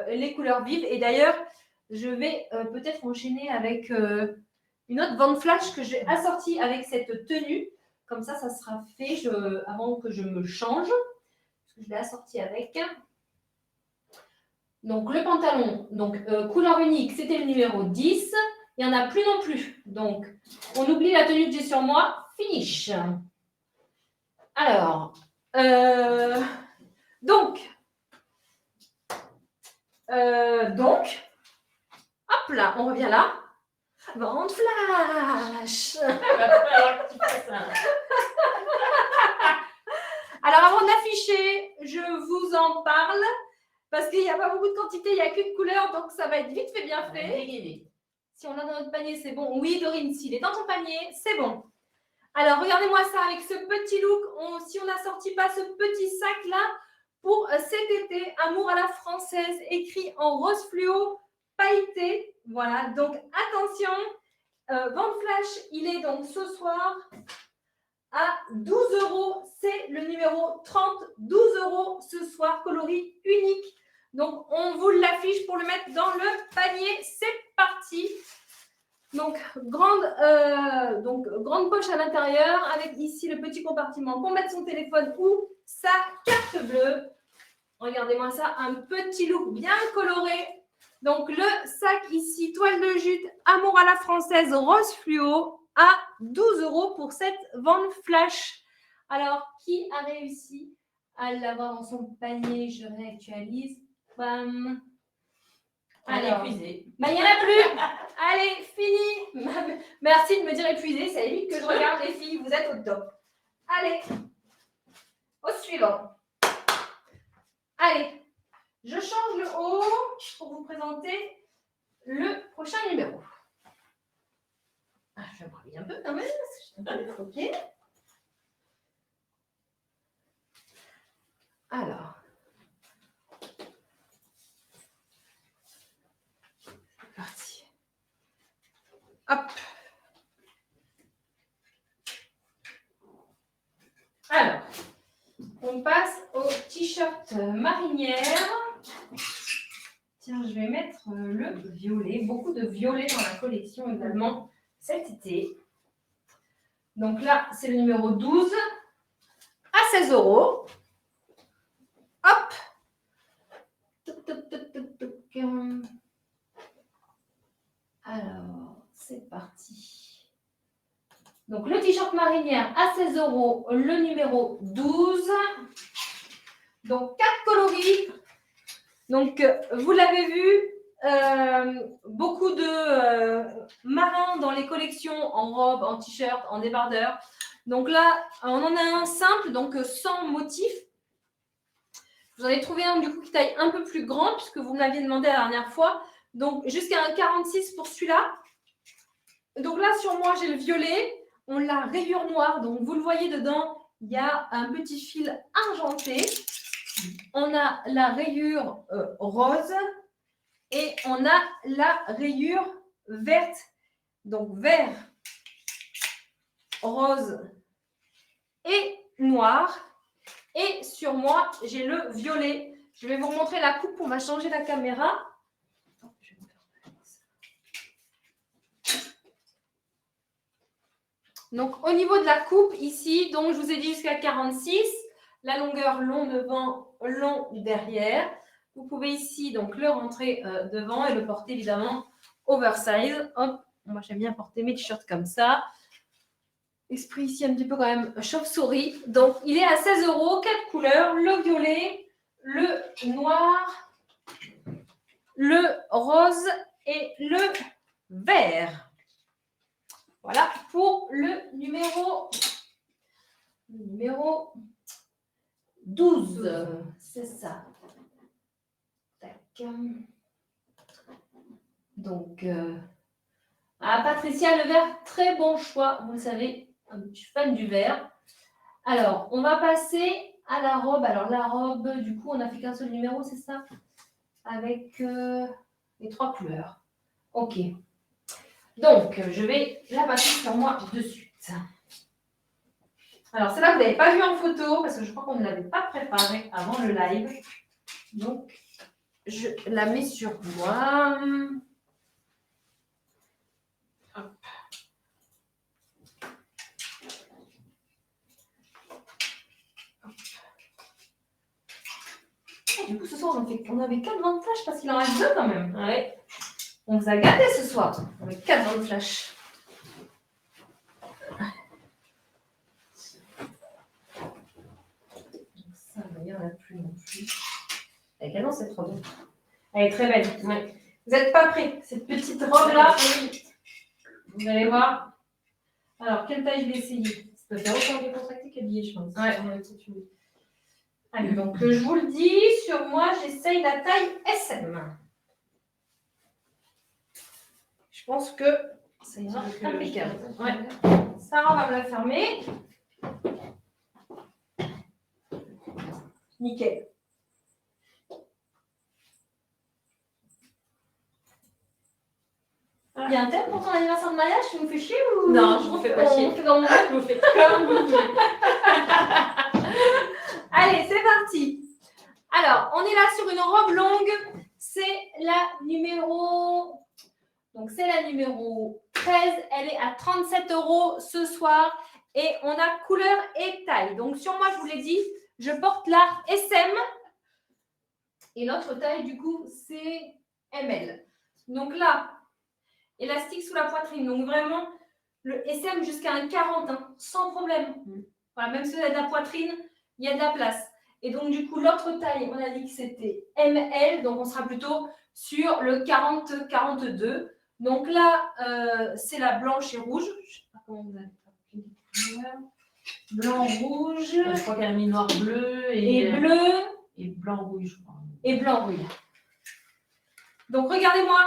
les couleurs vives. Et d'ailleurs, je vais peut-être enchaîner avec une autre bande flash que j'ai assortie avec cette tenue. Comme ça sera fait avant que je me change. Parce que je l'ai assortie avec. Donc, le pantalon, couleur unique, c'était le numéro 10. Il n'y en a plus non plus. Donc, on oublie la tenue que j'ai sur moi. Finish. Alors, donc, hop là, on revient là. Vente flash. Alors, avant d'afficher, je vous en parle parce qu'il n'y a pas beaucoup de quantité, il n'y a qu'une couleur, donc ça va être vite fait, bien fait. Si on l'a dans notre panier, c'est bon. Oui, Dorine, s'il est dans ton panier, c'est bon. Alors, regardez-moi ça avec ce petit look. Si on n'a sorti pas ce petit sac-là, pour cet été, Amour à la française, écrit en rose fluo, pailleté. Voilà, donc attention. Vente flash, il est donc ce soir à 12 €. C'est le numéro 30. 12 € ce soir, coloris unique. Donc, on vous l'affiche pour le mettre dans le panier. C'est parti. Donc, grande poche à l'intérieur avec ici le petit compartiment pour mettre son téléphone ou sa carte bleue. Regardez-moi ça, un petit look bien coloré. Donc, le sac ici, toile de jute, Amour à la française, rose fluo, à 12 € pour cette vente flash. Alors, qui a réussi à l'avoir dans son panier? Je réactualise. Bam. Elle est Alors, épuisée. il n'y en a plus. Allez, fini. Merci de me dire épuisée. Ça évite que je regarde les filles. Vous êtes au top. Allez, au suivant. Allez, je change le haut pour vous présenter le prochain numéro. Je m'habille un peu quand même, parce que je suis un peu défroquée. Alors. C'est parti. Hop. Alors, on passe au t-shirt marinière. Tiens, je vais mettre le violet. Beaucoup de violet dans la collection également cet été. Donc là, c'est le numéro 12 à 16 €. Hop. Alors, c'est parti. Donc, le t-shirt marinière à 16 €, le numéro 12. Donc, 4 coloris. Donc, vous l'avez vu, beaucoup de marins dans les collections en robe, en t-shirt, en débardeur. Donc là, on en a un simple, donc sans motif. Vous en avez trouvé un du coup qui taille un peu plus grand, puisque vous me l'aviez demandé la dernière fois. Donc, jusqu'à un 46 pour celui-là. Donc là, sur moi, j'ai le violet. On l'a rayure noire. Donc, vous le voyez dedans, il y a un petit fil argenté. On a la rayure rose et on a la rayure verte. Donc, vert, rose et noir. Et sur moi, j'ai le violet. Je vais vous montrer la coupe. On va changer la caméra. Donc, au niveau de la coupe, ici, donc je vous ai dit jusqu'à 46. La longueur long devant, long derrière. Vous pouvez ici donc le rentrer devant et le porter évidemment oversize. Hop, moi j'aime bien porter mes t-shirts comme ça. Esprit ici un petit peu quand même chauve-souris. Donc il est à 16 €, 4 couleurs, le violet, le noir, le rose et le vert. Voilà pour le numéro 12. C'est ça. Tac. Donc, Patricia, le vert, très bon choix. Vous le savez, je suis fan du vert. Alors, on va passer à la robe. Alors, la robe, du coup, on n'a fait qu'un seul numéro, c'est ça? Avec les 3 couleurs. Ok. Donc, je vais la passer sur moi de suite. Alors, celle-là, vous n'avez pas vu en photo parce que je crois qu'on ne l'avait pas préparée avant le live. Donc, je la mets sur moi. Hop. Et du coup, ce soir, on avait 4 bandes de flash parce qu'il en reste 2 quand même. Ouais. On vous a gâté ce soir avec 4 bandes de flash. Ça, il n'y en a plus non plus. Elle est c'est trop beau. Elle est très belle. Ouais. Vous n'êtes pas prêts. Cette petite robe-là, vous allez voir. Alors, quelle taille je vais essayer? Ça peut faire autant décontracté qu'habillé, je pense. Ouais. Allez, donc je vous le dis, sur moi, j'essaye la taille SM. Je pense que ça ira impeccable. Ouais. Sarah va me la fermer. Nickel. Il y a un thème pour ton anniversaire de mariage? Tu nous fais chier ou... Non, je vous fais pas chier. On fait dans mon rêve, je vous fais comme vous voulez. Allez, c'est parti. Alors, on est là sur une robe longue. C'est la numéro... Donc, c'est la numéro 13. Elle est à 37 € ce soir. Et on a couleur et taille. Donc, sur moi, je vous l'ai dit, je porte la SM. Et notre taille, du coup, c'est ML. Donc là, élastique sous la poitrine. Donc, vraiment, le SM jusqu'à un 40, hein, sans problème. Voilà, même si vous avez de la poitrine, il y a de la place. Et donc, du coup, l'autre taille, on a dit que c'était ML. Donc, on sera plutôt sur le 40-42. Donc là, c'est la blanche et rouge. Je ne sais pas comment vous avez fait. Blanc, rouge. Je crois qu'elle a mis noir, bleu et bleu. Et blanc, rouge, je crois. Et blanc, rouge. Donc, regardez-moi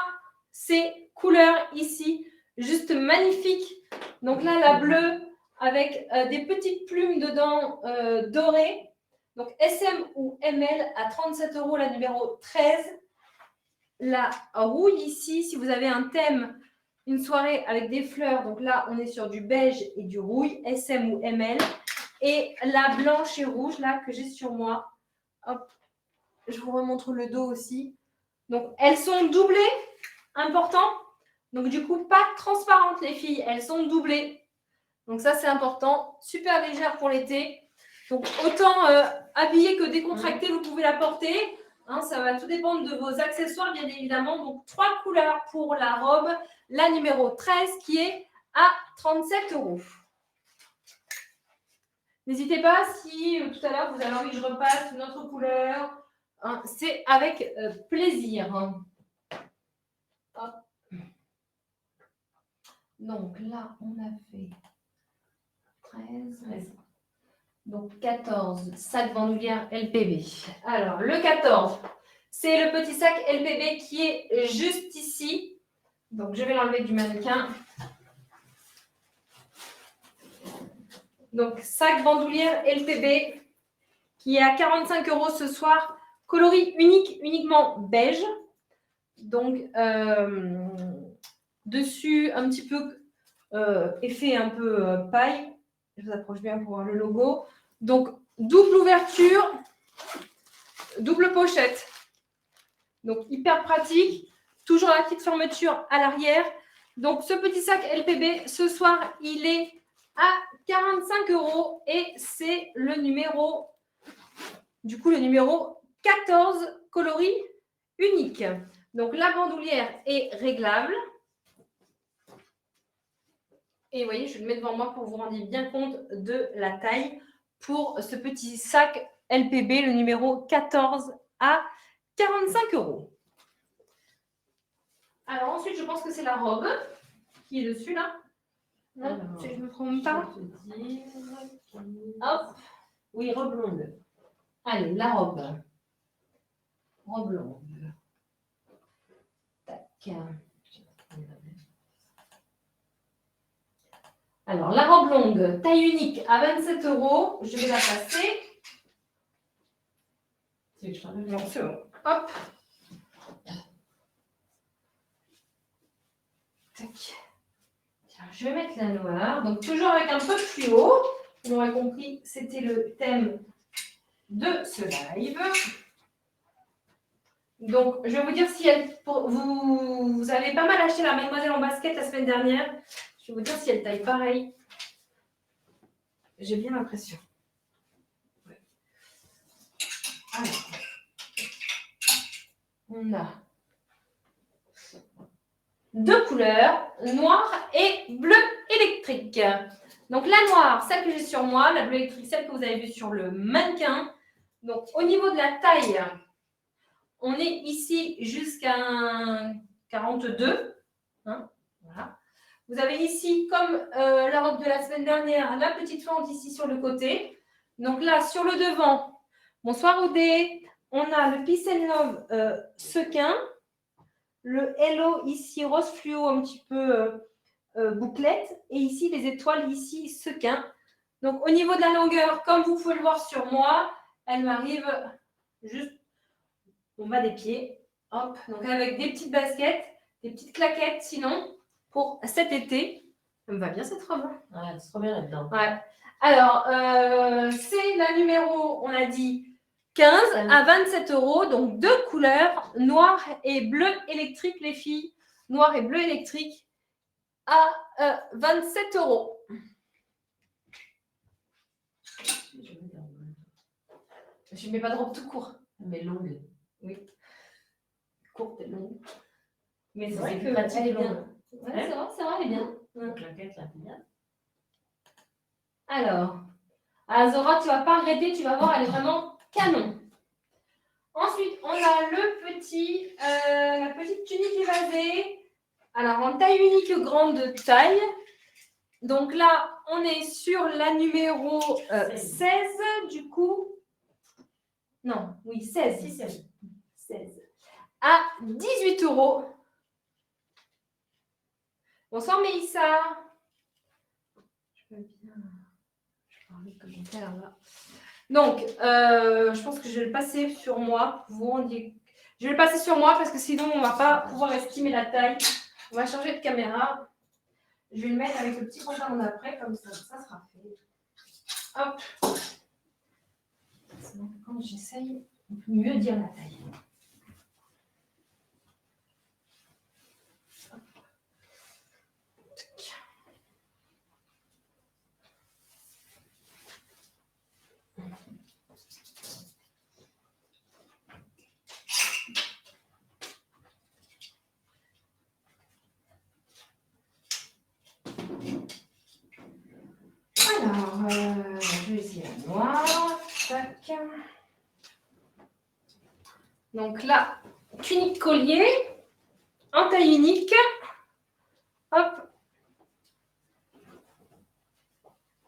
ces couleurs ici. Juste magnifiques. Donc là, la bleue avec des petites plumes dedans dorées. Donc, SM ou ML à 37 € la numéro 13. La rouille ici, si vous avez un thème, une soirée avec des fleurs, donc là, on est sur du beige et du rouille, SM ou ML. Et la blanche et rouge, là, que j'ai sur moi. Hop, je vous remontre le dos aussi. Donc, elles sont doublées, important. Donc, du coup, pas transparentes, les filles. Elles sont doublées. Donc, ça, c'est important. Super légère pour l'été. Donc, autant habillée que décontractée, vous pouvez la porter. Hein, ça va tout dépendre de vos accessoires, bien évidemment. Donc, 3 couleurs pour la robe. La numéro 13 qui est à 37 €. N'hésitez pas si tout à l'heure, vous avez envie que je repasse une autre couleur. Hein, c'est avec plaisir. Hop. Donc là, on a fait 13. Donc 14, sac bandoulière LPB. Alors, le 14, c'est le petit sac LPB qui est juste ici. Donc, je vais l'enlever du mannequin. Donc, sac bandoulière LPB qui est à 45 € ce soir. Coloris unique, uniquement beige. Donc, dessus, un petit peu effet un peu paille. Je vous approche bien pour voir le logo. Donc, double ouverture, double pochette. Donc, hyper pratique. Toujours la petite fermeture à l'arrière. Donc, ce petit sac LPB, ce soir, il est à 45 € et c'est le numéro, du coup, le numéro 14, coloris unique. Donc, la bandoulière est réglable. Et vous voyez, je vais le mettre devant moi pour que vous rendiez bien compte de la taille pour ce petit sac LPB, le numéro 14 à 45 €. Alors ensuite, je pense que c'est la robe qui est dessus là. Non, Alors, je ne me trompe pas. Je vais te dire, Hop. oui, robe longue. Allez, la robe. Robe longue. Tac. Alors, la robe longue, taille unique à 27 €. Je vais la passer. Tu veux que je t'enlève? Non, c'est bon. Hop. Tac. Tiens, je vais mettre la noire. Donc, toujours avec un peu de fluo. Vous l'aurez compris, c'était le thème de ce live. Donc, je vais vous dire si elle. Vous avez pas mal acheté la Mademoiselle en basket la semaine dernière. Je vais vous dire si elle taille pareil. J'ai bien l'impression. Ouais. Alors, on a deux couleurs, noir et bleu électrique. Donc la noire, celle que j'ai sur moi, la bleue électrique, celle que vous avez vue sur le mannequin. Donc au niveau de la taille, on est ici jusqu'à un 42. Hein, voilà. Vous avez ici, comme la robe de la semaine dernière, la petite fente ici sur le côté. Donc là, sur le devant, bonsoir Oudé, on a le Peace and Love sequin. Le Hello ici, rose fluo, un petit peu bouclette. Et ici, les étoiles ici, sequin. Donc, au niveau de la longueur, comme vous pouvez le voir sur moi, elle m'arrive juste au bas des pieds. Hop, donc avec des petites baskets, des petites claquettes, sinon, pour cet été. Ça me va bien cette robe. Hein. Ouais, c'est trop bien là-dedans. Ouais. Alors, c'est la numéro, on a dit, 15 à 27 €, donc deux couleurs, noir et bleu électrique, les filles. Noir et bleu électrique à 27 €. Je ne mets pas de robe tout court. Mais longue. Oui. Courte et longue. Mais c'est Ouais, vrai c'est que pratique elle est longue. bien. Ouais, c'est vrai, elle est bien. La claquette, là, bien. Alors, Azora, tu ne vas pas regretter, tu vas voir, elle est vraiment canon. Ensuite, on a la petite tunique évasée. Alors, en taille unique grande taille. Donc là, on est sur la numéro 16, du coup. Non, oui, 16. Si, c'est 16. À 18 €. Bonsoir, Mélissa. Je peux bien parler de commentaires là. Donc, je pense que je vais le passer sur moi. Je vais le passer sur moi parce que sinon, on ne va pas pouvoir estimer la taille. On va changer de caméra. Je vais le mettre avec le petit pantalon d'après, comme ça sera fait. Hop. Sinon, quand j'essaye, on peut mieux dire la taille. Alors, je vais essayer la noire. Tac. Donc là, tunique collier, en taille unique. Hop.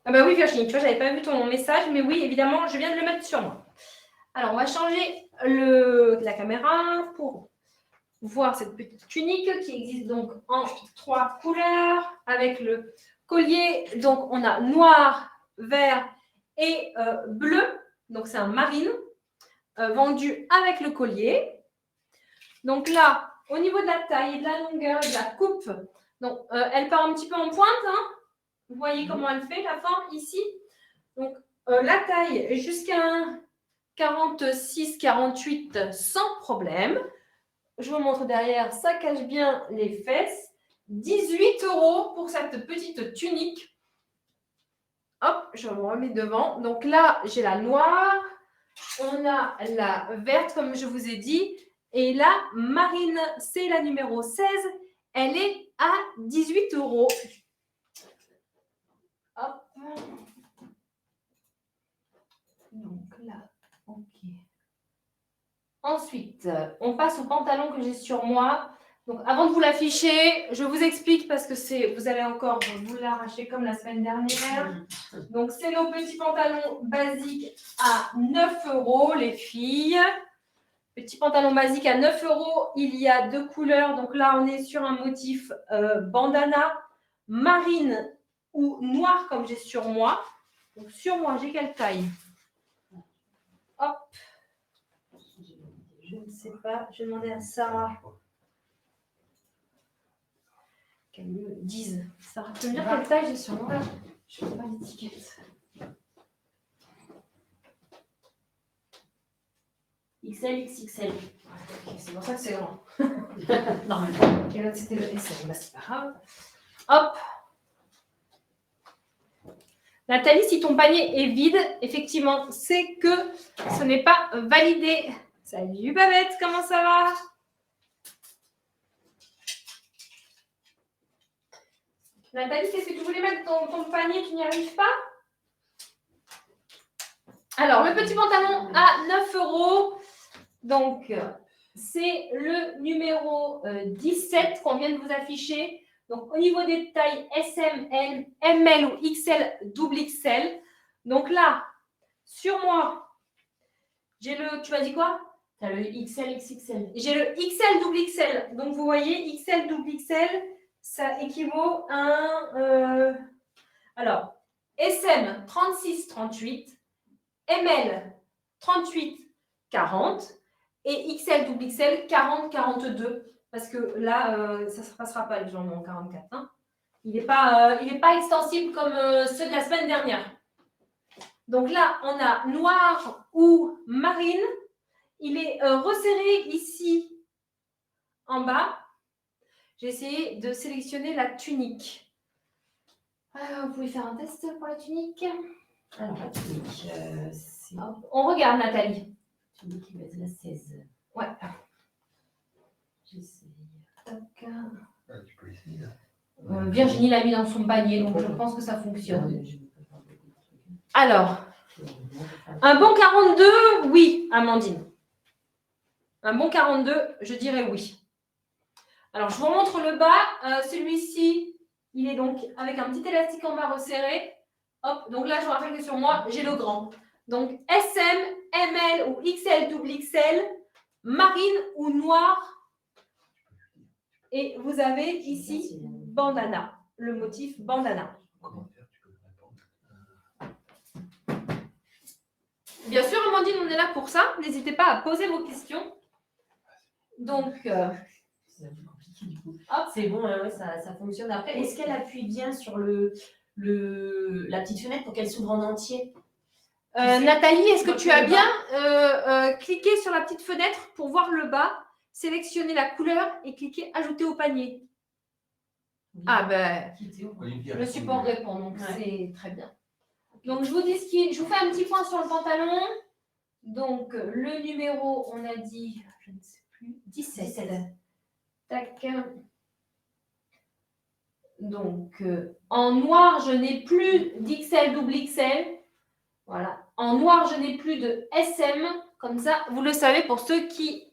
Ah bah oui, Virginie, tu vois, j'avais pas vu ton message, mais oui, évidemment, je viens de le mettre sur moi. Alors, on va changer la caméra pour voir cette petite tunique qui existe donc en 3 couleurs avec le collier. Donc, on a noir, vert et bleu. Donc, c'est un marine vendu avec le collier. Donc là, au niveau de la taille et de la longueur et de la coupe, donc, elle part un petit peu en pointe. Hein. Vous voyez comment elle fait la forme ici. Donc, la taille jusqu'à un 46-48 sans problème. Je vous montre derrière, ça cache bien les fesses. 18 € pour cette petite tunique. Hop, je me remets devant. Donc là, j'ai la noire. On a la verte, comme je vous ai dit. Et la marine, c'est la numéro 16. Elle est à 18 €. Hop. Donc là, ok. Ensuite, on passe au pantalon que j'ai sur moi. Donc, avant de vous l'afficher, je vous explique parce que vous allez encore vous l'arracher comme la semaine dernière. Donc, c'est nos petits pantalons basiques à 9 €, les filles. Petit pantalon basique à 9 €. Il y a 2 couleurs. Donc là, on est sur un motif bandana, marine ou noir comme j'ai sur moi. Donc, sur moi, j'ai quelle taille? Hop. Je ne sais pas. Je vais demander à Sarah. Qu'elle me dise. Sarah, tu peux me dire quelle taille j'ai sur moi? Je ne vois pas l'étiquette. XL, XXL. Okay, c'est pour ça que c'est grand. Normalement. Et là, c'était le SM. Bah, c'est pas grave. Hop. Nathalie, si ton panier est vide, effectivement, c'est que ce n'est pas validé. Salut Babette, comment ça va? Nathalie, qu'est-ce que tu voulais mettre dans ton panier? Tu n'y arrives pas? Alors, le petit pantalon à 9 €. Donc, c'est le numéro 17 qu'on vient de vous afficher. Donc, au niveau des tailles SM, ML ou XL, double XL. Donc là, sur moi, j'ai le... Tu m'as dit quoi? Tu as le XL, XXL. J'ai le XL, double XL. Donc, vous voyez, XL, double XL, ça équivaut à un... alors, SM, 36, 38. ML, 38, 40. Et XL, double XL, 40, 42. Parce que là, ça ne se passera pas les jambes en 44. Hein. Il n'est pas extensible comme ceux de la semaine dernière. Donc là, on a noir ou marine. Il est resserré ici en bas. J'ai essayé de sélectionner la tunique. Vous pouvez faire un test pour la tunique? Alors, la tunique, c'est... On regarde, Nathalie. Tunique, il va être la 16. Ouais. J'essaye. Tac. Tu peux essayer. Virginie l'a mis dans son panier, donc je pense que ça fonctionne. Non, je vais pas faire beaucoup de trucs. Alors, un bon 42, oui, Amandine. Un bon 42, je dirais oui. Alors, je vous montre le bas. Celui-ci, il est donc avec un petit élastique en bas resserré. Hop, donc là, je vous rappelle que sur moi, j'ai le grand. Donc, SM, ML ou XL, double XL, marine ou noir. Et vous avez ici bandana, le motif bandana. Comment faire? Tu peux me répondre. Bien sûr, Amandine, on est là pour ça. N'hésitez pas à poser vos questions. Donc, C'est un peu compliqué du coup. Hop, c'est bon, ouais, ça fonctionne. Après, est-ce qu'elle appuie bien sur la petite fenêtre pour qu'elle s'ouvre en entier? Nathalie, est-ce que tu as bien cliqué sur la petite fenêtre pour voir le bas, sélectionner la couleur et cliquer ajouter au panier? Oui. Ah ben, Olivia, le support répond, donc Ouais. c'est très bien. Donc, je vous dis je vous fais un petit point sur le pantalon. Donc, le numéro, on a dit, je ne sais plus, 17. Tac. Donc, en noir, je n'ai plus d'XL, double XL. Voilà. En noir, je n'ai plus de SM. Comme ça, vous le savez pour ceux qui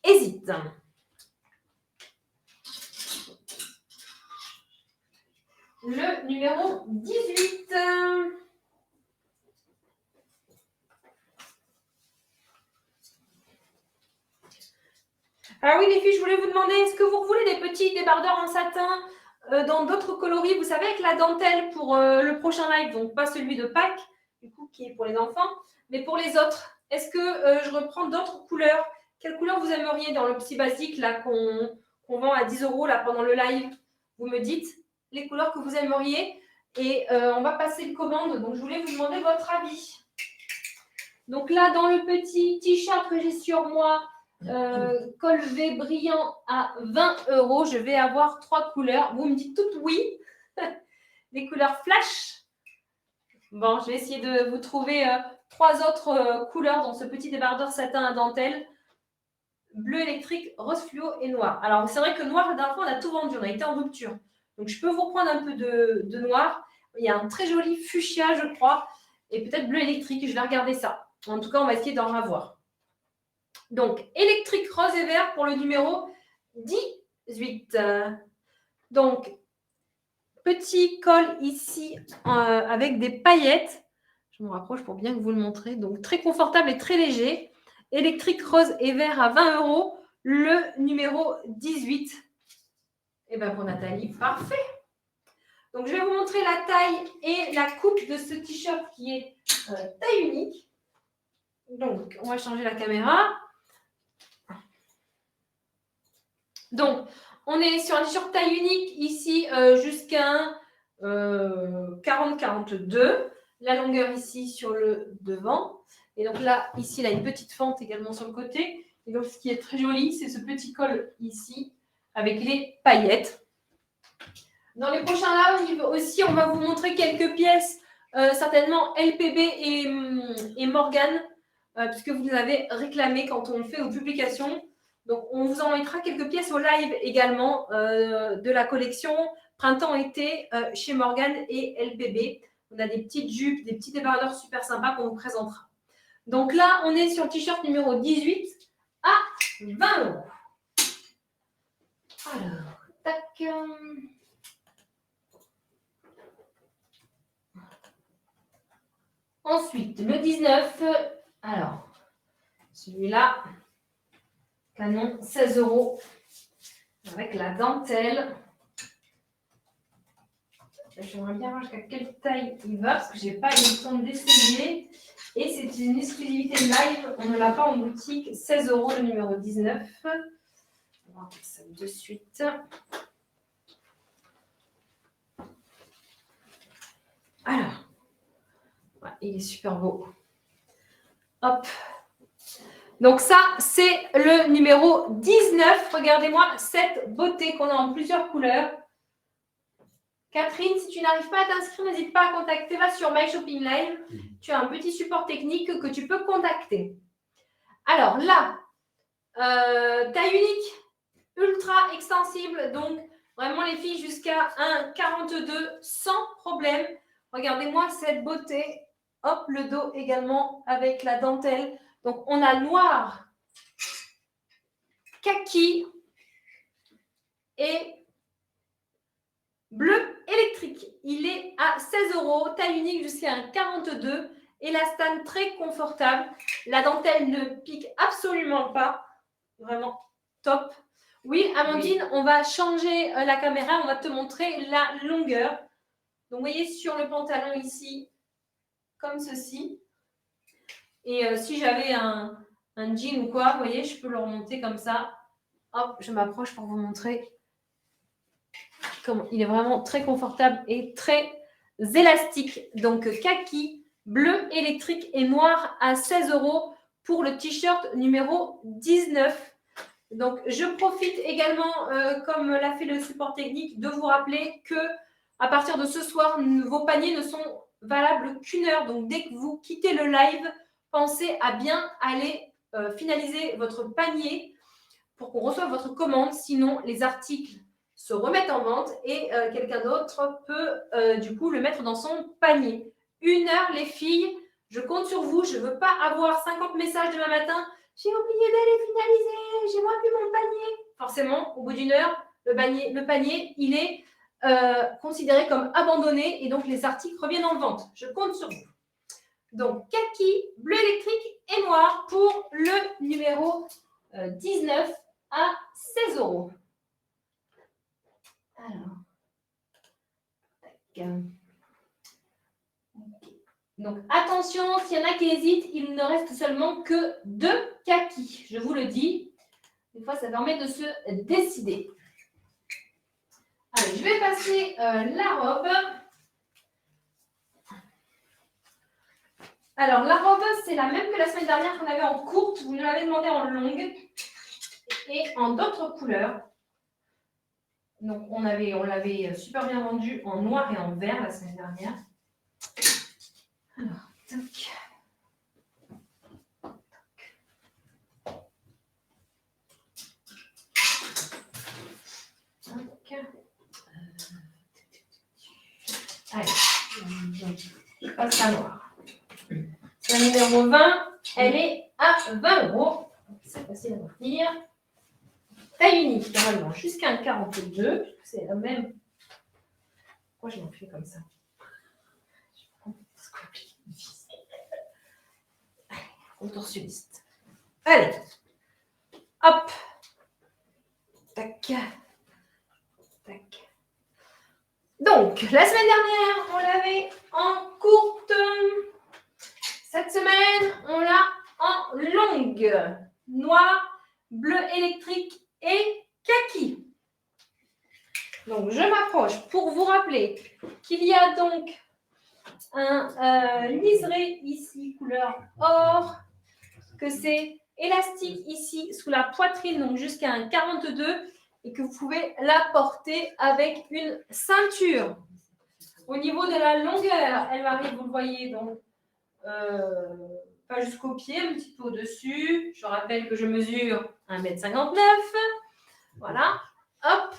hésitent. Le numéro 18. Alors oui, les filles, je voulais vous demander, est-ce que vous voulez des petits débardeurs en satin dans d'autres coloris? Vous savez, avec la dentelle pour le prochain live, donc pas celui de Pâques, du coup, qui est pour les enfants, mais pour les autres. Est-ce que je reprends d'autres couleurs? Quelle couleur vous aimeriez dans le petit basique là qu'on vend à 10 € là pendant le live? Vous me dites les couleurs que vous aimeriez et on va passer une commande. Donc, je voulais vous demander votre avis. Donc là, dans le petit t-shirt que j'ai sur moi, col V brillant à 20 €, je vais avoir 3 couleurs. Vous me dites toutes oui. Les couleurs flash. Bon, je vais essayer de vous trouver 3 autres couleurs dans ce petit débardeur satin à dentelle. Bleu électrique, rose fluo et noir. Alors, c'est vrai que noir, la dernière fois, on a tout vendu. On a été en rupture. Donc, je peux vous reprendre un peu de noir. Il y a un très joli fuchsia, je crois. Et peut-être bleu électrique. Je vais regarder ça. En tout cas, on va essayer d'en avoir. Donc, électrique, rose et vert pour le numéro 18. Donc, petit col ici avec des paillettes. Je me rapproche pour bien que vous le montrez. Donc, très confortable et très léger. Électrique rose et vert à 20 €. Le numéro 18. Et bien pour Nathalie, parfait. Donc, je vais vous montrer la taille et la coupe de ce t-shirt qui est taille unique. Donc, on va changer la caméra. Donc, on est sur un t-shirt taille unique ici jusqu'à 40-42. La longueur ici sur le devant. Et donc là, ici, il a une petite fente également sur le côté. Et donc, ce qui est très joli, c'est ce petit col ici avec les paillettes. Dans les prochains lives aussi, on va vous montrer quelques pièces, certainement LPB et Morgane, puisque vous nous avez réclamé quand on fait aux publications. Donc, on vous en mettra quelques pièces au live également de la collection Printemps-été chez Morgane et LPB. On a des petites jupes, des petits débardeurs super sympas qu'on vous présentera. Donc là, on est sur le t-shirt numéro 18 à 20 €. Alors, tac. Ensuite, le 19. Alors, celui-là, canon, 16 € avec la dentelle. J'aimerais bien voir jusqu'à quelle taille il va parce que je n'ai pas eu le temps d'essayer. Et c'est une exclusivité live. On ne l'a pas en boutique. 16 € le numéro 19. On va voir ça de suite. Alors, ouais, il est super beau. Hop. Donc ça, c'est le numéro 19. Regardez-moi cette beauté qu'on a en plusieurs couleurs. Catherine, si tu n'arrives pas à t'inscrire, n'hésite pas à contacter. Va sur My Shopping Live. Tu as un petit support technique que tu peux contacter. Alors là, taille unique, ultra extensible. Donc, vraiment les filles jusqu'à 1,42 sans problème. Regardez-moi cette beauté. Hop, le dos également avec la dentelle. Donc, on a noir, kaki et bleu électrique. Il est à 16 €, taille unique jusqu'à un 42. Élastane très confortable. La dentelle ne pique absolument pas. Vraiment top. Oui, Amandine, oui. On va changer la caméra. On va te montrer la longueur. Donc, vous voyez sur le pantalon ici, comme ceci. Et si j'avais un jean ou quoi, vous voyez, je peux le remonter comme ça. Hop, je m'approche pour vous montrer. Il est vraiment très confortable et très élastique. Donc, kaki, bleu électrique et noir à 16 € pour le t-shirt numéro 19. Donc, je profite également, comme l'a fait le support technique, de vous rappeler que à partir de ce soir, vos paniers ne sont valables qu'1 heure. Donc, dès que vous quittez le live, pensez à bien aller finaliser votre panier pour qu'on reçoive votre commande. Sinon, les articles se remettent en vente et quelqu'un d'autre peut du coup le mettre dans son panier. 1 heure, les filles, je compte sur vous. Je ne veux pas avoir 50 messages demain matin. J'ai oublié d'aller finaliser, j'ai moins plus mon panier. Forcément, au bout d'1 heure, le panier, il est considéré comme abandonné et donc les articles reviennent en vente. Je compte sur vous. Donc, kaki, bleu électrique et noir pour le numéro 19 à 16 €. Alors, tac. Donc, attention, s'il y en a qui hésitent, il ne reste seulement que 2 kakis. Je vous le dis. Des fois, ça permet de se décider. Allez, je vais passer la robe. Alors, la robe, c'est la même que la semaine dernière qu'on avait en courte. Vous nous l'avez demandé en longue et en d'autres couleurs. Donc, on l'avait super bien vendu en noir et en vert la semaine dernière. Alors, tac. Allez, je passe à noir. La numéro 20, elle est à 20 €. C'est facile à retenir. taille unique, normalement, jusqu'à un 42. C'est la même. Pourquoi je m'en fais comme ça? Contorsionniste. Allez. Hop. Tac. Tac. Donc, la semaine dernière, on l'avait en courte. Cette semaine, on l'a en longue. Noir, bleu électrique et kaki. Donc, je m'approche pour vous rappeler qu'il y a donc un liseré ici, couleur or, que c'est élastique ici sous la poitrine, donc jusqu'à un 42, et que vous pouvez la porter avec une ceinture. Au niveau de la longueur, elle varie, vous le voyez, donc pas jusqu'au pied, un petit peu au-dessus. Je rappelle que je mesure 1,59 m. Voilà, hop.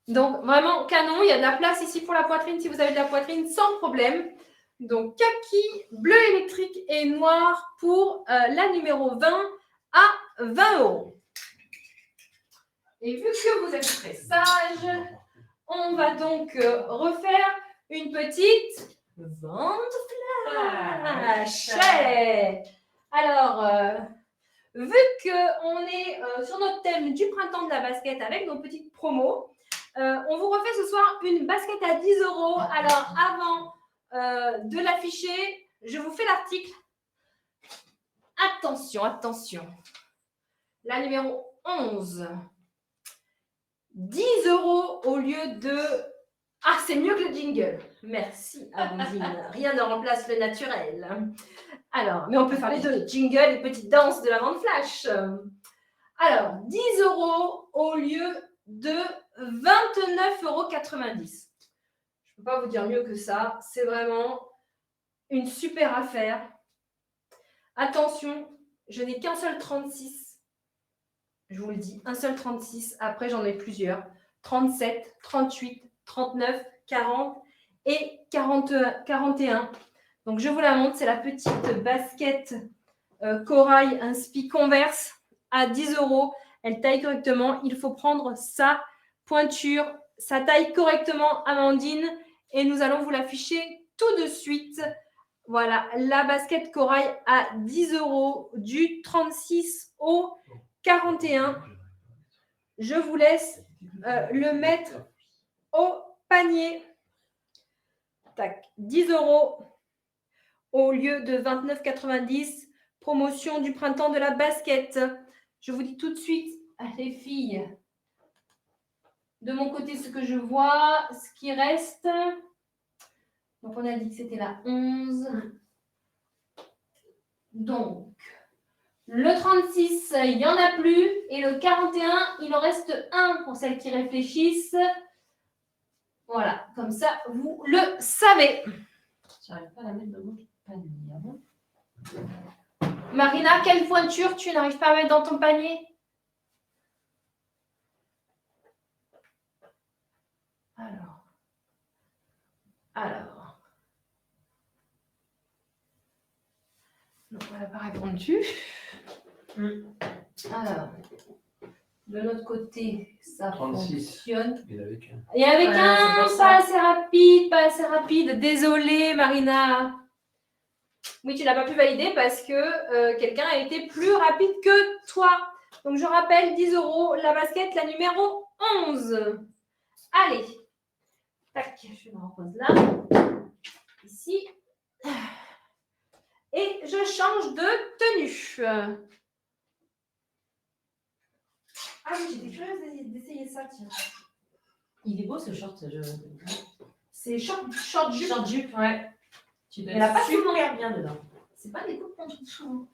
Donc, vraiment canon, il y a de la place ici pour la poitrine, si vous avez de la poitrine, sans problème. Donc, kaki, bleu électrique et noir pour la numéro 20 à 20 €. Et vu que vous êtes très sage, on va donc refaire une petite vente flash. Alors, vu qu'on est sur notre thème du printemps de la basket avec nos petites promos, on vous refait ce soir une basket à 10 €. Alors, avant de l'afficher, je vous fais l'article. Attention, attention. La numéro 11. 10 € au lieu de... Ah, c'est mieux que le jingle. Merci, Amandine. Rien ne remplace le naturel. Alors, mais on peut faire les deux, jingle et petite danse de la vente flash. Alors, 10 € au lieu de 29,90 €. Je ne peux pas vous dire mieux que ça. C'est vraiment une super affaire. Attention, je n'ai qu'un seul 36. Je vous le dis, un seul 36. Après, j'en ai plusieurs. 37, 38, 39, 40 et 41. Donc, je vous la montre. C'est la petite basket corail inspi Converse à 10 €. Elle taille correctement. Il faut prendre sa pointure. Ça taille correctement, Amandine. Et nous allons vous l'afficher tout de suite. Voilà, la basket corail à 10 € du 36 au 41. Je vous laisse le mettre au panier. Tac, 10 € au lieu de 29,90 €. Promotion du printemps de la basket. Je vous dis tout de suite, les filles, de mon côté, ce que je vois, ce qui reste. Donc, on a dit que c'était la 11. Donc, le 36, il n'y en a plus. Et le 41, il en reste un pour celles qui réfléchissent. Voilà, comme ça, vous le savez. Je n'arrive pas à la mettre dans mon panier. Marina, quelle pointure tu n'arrives pas à mettre dans ton panier? Alors. Donc, elle n'a pas répondu. Alors, de l'autre côté, ça 36. fonctionne. Il avait qu'un. Et avec Voilà, un, pas assez rapide. Désolée, Marina. Oui, tu n'as pas pu valider parce que quelqu'un a été plus rapide que toi. Donc, je rappelle, 10 €, la basket, la numéro 11. Allez. Tac, je me repose là. Ici. Et je change de tenue. Ah oui, j'étais curieuse d'essayer ça, tiens. Il est beau ce short. C'est short jupe. Short jupe, ouais. Tu dois Elle a pas super bien dedans. C'est pas des coupes qu'on trouve souvent.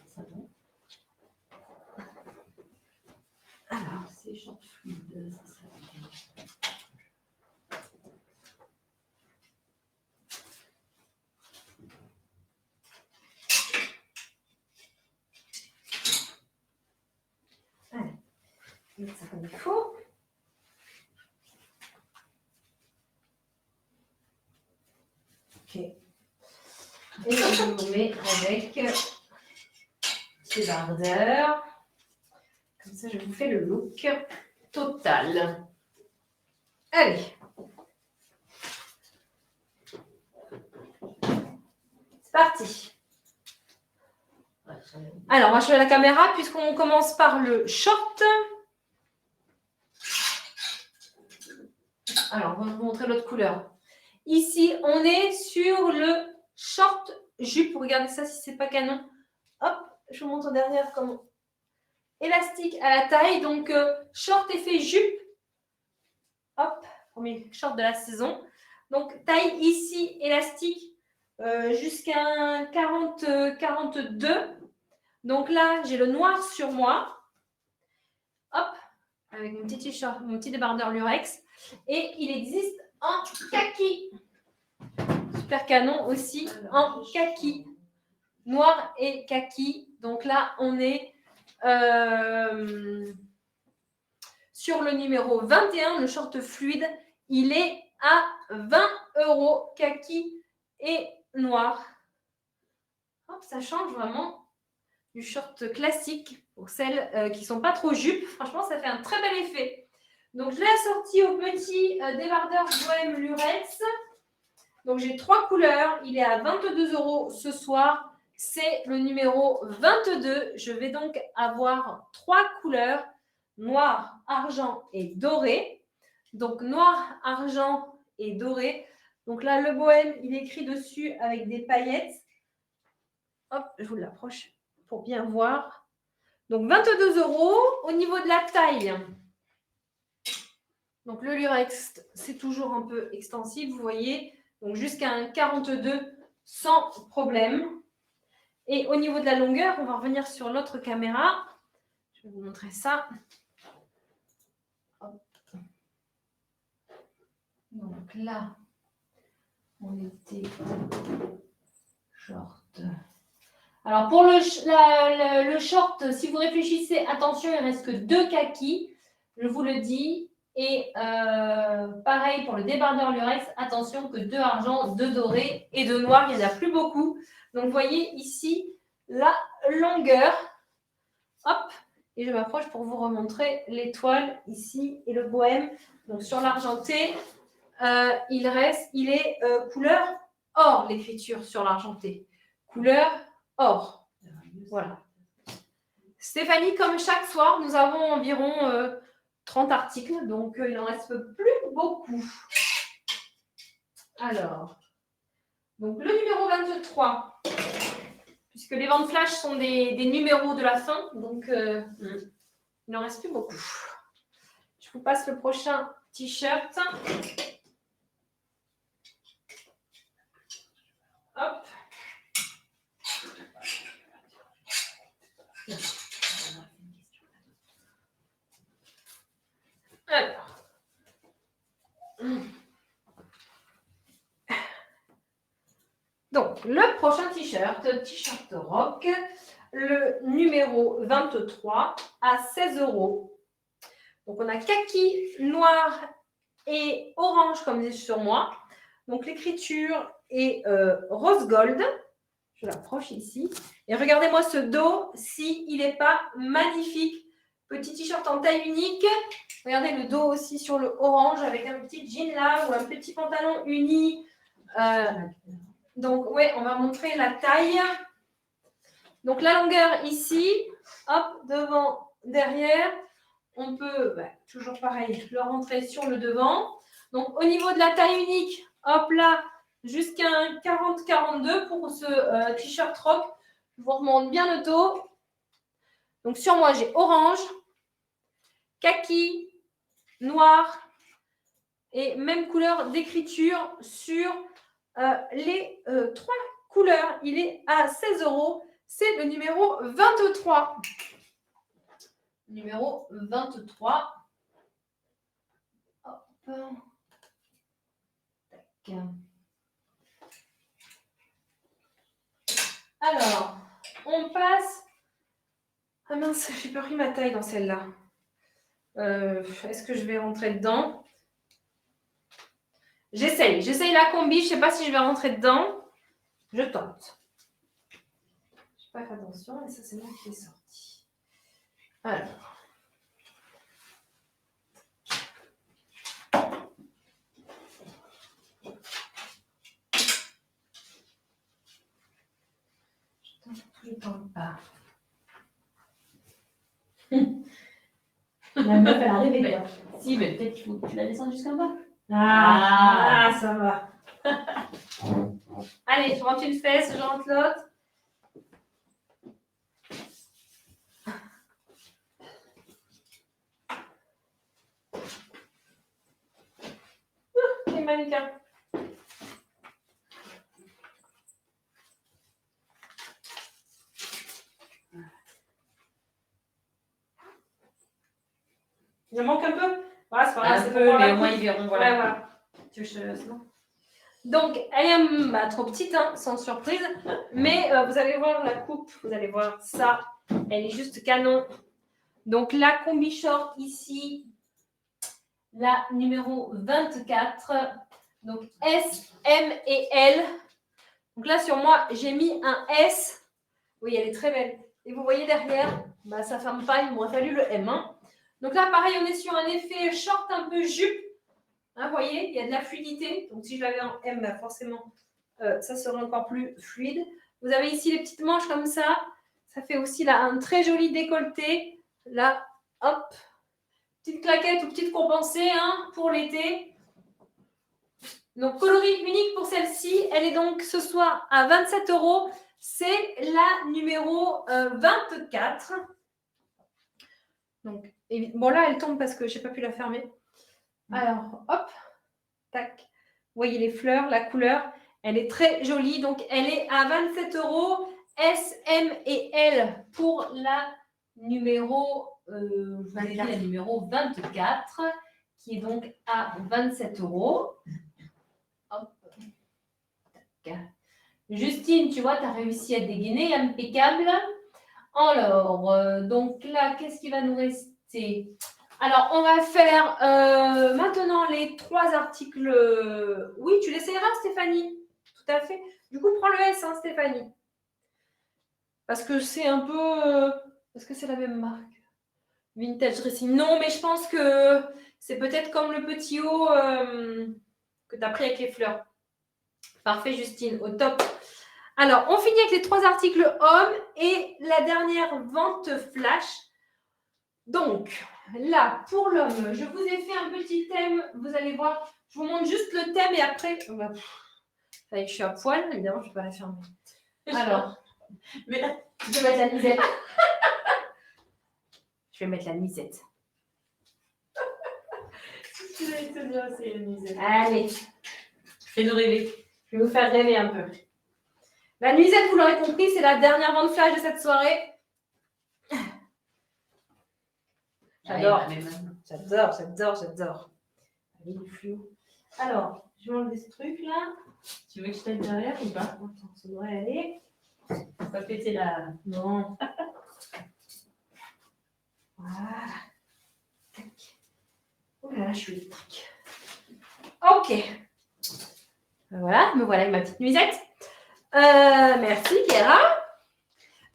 Ça va. Alors, c'est short fluide. allez, mettre ça comme il faut. Ok. Et je vous mets avec débardeur. Comme ça, je vous fais le look total. Allez. C'est parti. Alors, on va changer la caméra puisqu'on commence par le short. Alors, on va vous montrer l'autre couleur. Ici, on est sur le short jupe. Regardez ça si c'est pas canon. Hop, je vous montre derrière comment. Élastique à la taille. Donc, short effet jupe. Hop, premier short de la saison. Donc, taille ici, élastique jusqu'à 42. Donc là, j'ai le noir sur moi. Hop, avec mon petit t-shirt, mon petit débardeur Lurex. Et il existe en kaki. Super canon aussi en kaki. Noir et kaki. Donc là, on est sur le numéro 21, le short fluide. Il est à 20 €, kaki et noir. Hop, ça change vraiment du short classique pour celles qui ne sont pas trop jupes. Franchement, ça fait un très bel effet. Donc, je l'ai assorti au petit débardeur Bohème Lurex. Donc, j'ai 3 couleurs. Il est à 22 € ce soir. C'est le numéro 22. Je vais donc avoir 3 couleurs. Noir, argent et doré. Donc, noir, argent et doré. Donc là, le bohème, il est écrit dessus avec des paillettes. Hop, je vous l'approche pour bien voir. Donc, 22 € au niveau de la taille. Donc, le Lurex, c'est toujours un peu extensif, vous voyez. Donc, jusqu'à un 42 sans problème. Et au niveau de la longueur, on va revenir sur l'autre caméra. Je vais vous montrer ça. Hop. Donc là, on était short. Alors, pour le short, si vous réfléchissez, attention, il ne reste que 2 kakis, je vous le dis. Et pareil pour le débardeur Lurex, attention que 2 argent, 2 doré et 2 noir, il n'y en a plus beaucoup. Donc, vous voyez ici la longueur. Hop, et je m'approche pour vous remontrer l'étoile ici et le bohème. Donc, sur l'argenté, il est couleur or, l'écriture sur l'argenté. Couleur or. Voilà. Stéphanie, comme chaque soir, nous avons environ 30 articles, donc il n'en reste plus beaucoup. Alors, donc le numéro 23, puisque les ventes flash sont des numéros de la fin, donc il n'en reste plus beaucoup. Je vous passe le prochain t-shirt. Hop. Alors. Donc, le prochain t-shirt rock, le numéro 23 à 16 €. Donc, on a kaki, noir et orange comme c'est sur moi. Donc, l'écriture est rose gold. Je l'approche ici. Et regardez-moi ce dos, s'il n'est pas magnifique. Petit t-shirt en taille unique. Regardez le dos aussi sur le orange avec un petit jean là ou un petit pantalon uni. Donc, oui, on va montrer la taille. Donc, la longueur ici. Hop, devant, derrière. On peut, toujours pareil, le rentrer sur le devant. Donc, au niveau de la taille unique, hop là, jusqu'à un 40-42 pour ce t-shirt rock. Je vous remonte bien le dos. Donc, sur moi, j'ai orange, kaki, noir et même couleur d'écriture sur les 3 couleurs. Il est à 16 €. C'est le numéro 23. Numéro 23. Hop. Tac. Alors, on passe. Ah mince, j'ai pas pris ma taille dans celle-là. Est-ce que je vais rentrer dedans? J'essaye la combi. Je ne sais pas si je vais rentrer dedans. Je tente. pas fait attention et ça c'est moi qui est sorti. Alors. Je ne tente pas. La meuf, elle a rêvé, quoi. Si, mais peut-être qu'il faut que tu la descendes jusqu'en bas. Ça va. Allez, je rentre une fesse, je rentre l'autre. Les mannequins. Il en manque un peu. Voilà, c'est pas grave, Un c'est peu, pour mais la au moins coupe. ils verront. Ouais, Voilà. voilà. Tu veux que je te laisse, non? Donc, elle est trop petite, hein, sans surprise. Mais vous allez voir la coupe, vous allez voir ça. Elle est juste canon. Donc, la combi short ici, la numéro 24. Donc, S, M et L. Donc là, sur moi, j'ai mis un S. Oui, elle est très belle. Et vous voyez derrière, bah, ça ne ferme pas, il m'aurait fallu le M. Hein. Donc là, pareil, on est sur un effet short un peu jupe. Hein, vous voyez, il y a de la fluidité. Donc, si je l'avais en M, bah, forcément, ça serait encore plus fluide. Vous avez ici les petites manches comme ça. Ça fait aussi là un très joli décolleté. Là, hop, petite claquette ou petite compensée hein, pour l'été. Donc, coloris unique pour celle-ci. Elle est donc ce soir à 27 €. C'est la numéro 24. Donc, bon, là, elle tombe parce que je n'ai pas pu la fermer. Alors, hop, tac. Vous voyez les fleurs, la couleur. Elle est très jolie. Donc, elle est à 27 €. S, M et L pour la numéro, la numéro 24, qui est donc à 27 €. Hop. Tac. Justine, tu vois, tu as réussi à dégainer, impeccable. Alors, donc là, qu'est-ce qui va nous rester? Alors, on va faire maintenant les 3 articles. Oui, tu l'essayeras, Stéphanie. Tout à fait. Du coup, prends le S, hein, Stéphanie. Parce que c'est un peu... Est-ce que c'est la même marque? Vintage Dressing. Non, mais je pense que c'est peut-être comme le petit haut que tu as pris avec les fleurs. Parfait, Justine. Au top. Alors, on finit avec les 3 articles hommes et la dernière vente flash. Donc, là, pour l'homme, je vous ai fait un petit thème. Vous allez voir, je vous montre juste le thème et après... Ça y est, je suis à poil. Évidemment, je ne vais pas la fermer. Alors, Mais là, je vais mettre la nuisette. Je vais mettre la nuisette. tu vas te dire, c'est une misère. Allez, Fais-nous rêver. je vais vous faire rêver un peu. La nuisette, vous l'aurez compris, c'est la dernière vente flash de cette soirée. J'adore. J'adore. Allez, du fluo. Alors, je vais enlever ce truc-là. Tu veux que je t'aide derrière ou pas? Attends, ça devrait aller. Faut pas péter la... Non. Voilà. Tac. Oh là là, je suis électrique. Ok. Voilà, me voilà avec ma petite nuisette. Merci, Kéra.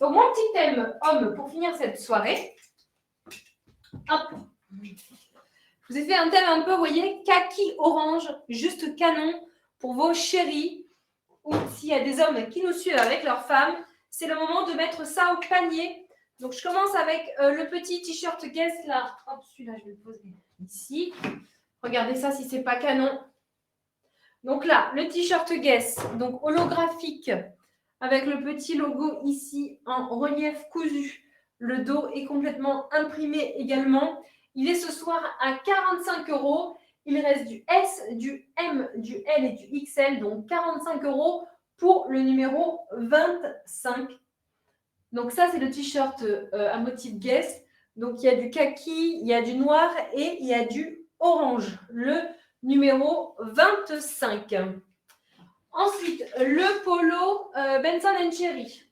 Donc, mon petit thème homme pour finir cette soirée. Hop. Je vous ai fait un thème un peu, vous voyez, kaki orange, juste canon pour vos chéris. Ou s'il y a des hommes qui nous suivent avec leurs femmes, c'est le moment de mettre ça au panier. Donc, je commence avec le petit t-shirt Guess là. Hop, celui-là, je vais le poser ici. Regardez ça si c'est pas canon. Donc là, le t-shirt Guess, donc holographique, avec le petit logo ici en relief cousu. Le dos est complètement imprimé également. Il est ce soir à 45 €. Il reste du S, du M, du L et du XL, donc 45 € pour le numéro 25. Donc ça, c'est le t-shirt à motif Guess. Donc il y a du kaki, il y a du noir et il y a du orange, le numéro 25. Ensuite, le polo Benson & Cherry.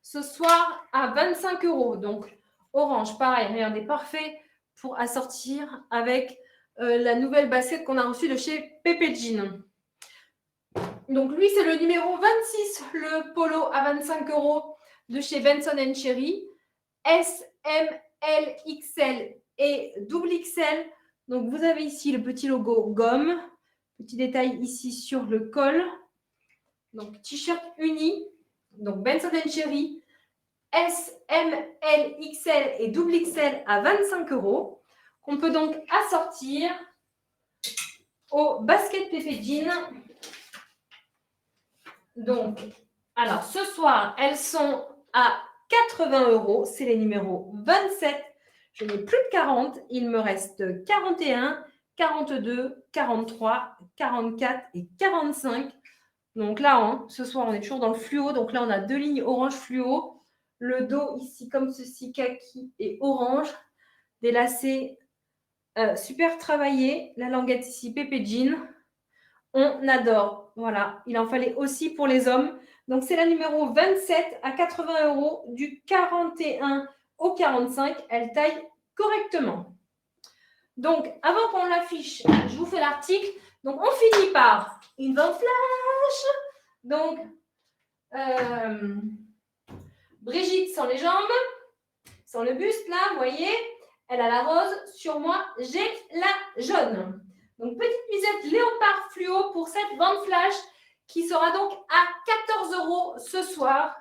Ce soir à 25 €. Donc orange, pareil, regardez, parfait pour assortir avec la nouvelle basket qu'on a reçue de chez Pepe Jean. Donc, lui, c'est le numéro 26, le polo à 25 € de chez Benson & Cherry. S, M, L, XL et double XL. Donc, vous avez ici le petit logo gomme. Petit détail ici sur le col. Donc, t-shirt uni. Donc, Benson & Cherry. S, M, L, XL et double XL à 25 €. Qu'on peut donc assortir au basket Pépé Jean. Donc, alors, ce soir, elles sont à 80 €. C'est les numéros 27. Je n'ai plus de 40. Il me reste 41, 42, 43, 44 et 45. Donc là, hein, ce soir, on est toujours dans le fluo. Donc là, on a 2 lignes orange fluo. Le dos ici, comme ceci, kaki et orange. Des lacets super travaillés. La languette ici, Pépé Jean. On adore. Voilà, il en fallait aussi pour les hommes. Donc, c'est la numéro 27 à 80 €, du 41 au 45. Elle taille correctement. Donc, avant qu'on l'affiche, je vous fais l'article. Donc, on finit par une vente flash. Donc, Brigitte sans les jambes, sans le buste, là, vous voyez. Elle a la rose. Sur moi, j'ai la jaune. Donc, petite nuisette léopard fluo pour cette vente flash qui sera donc à 14 € ce soir.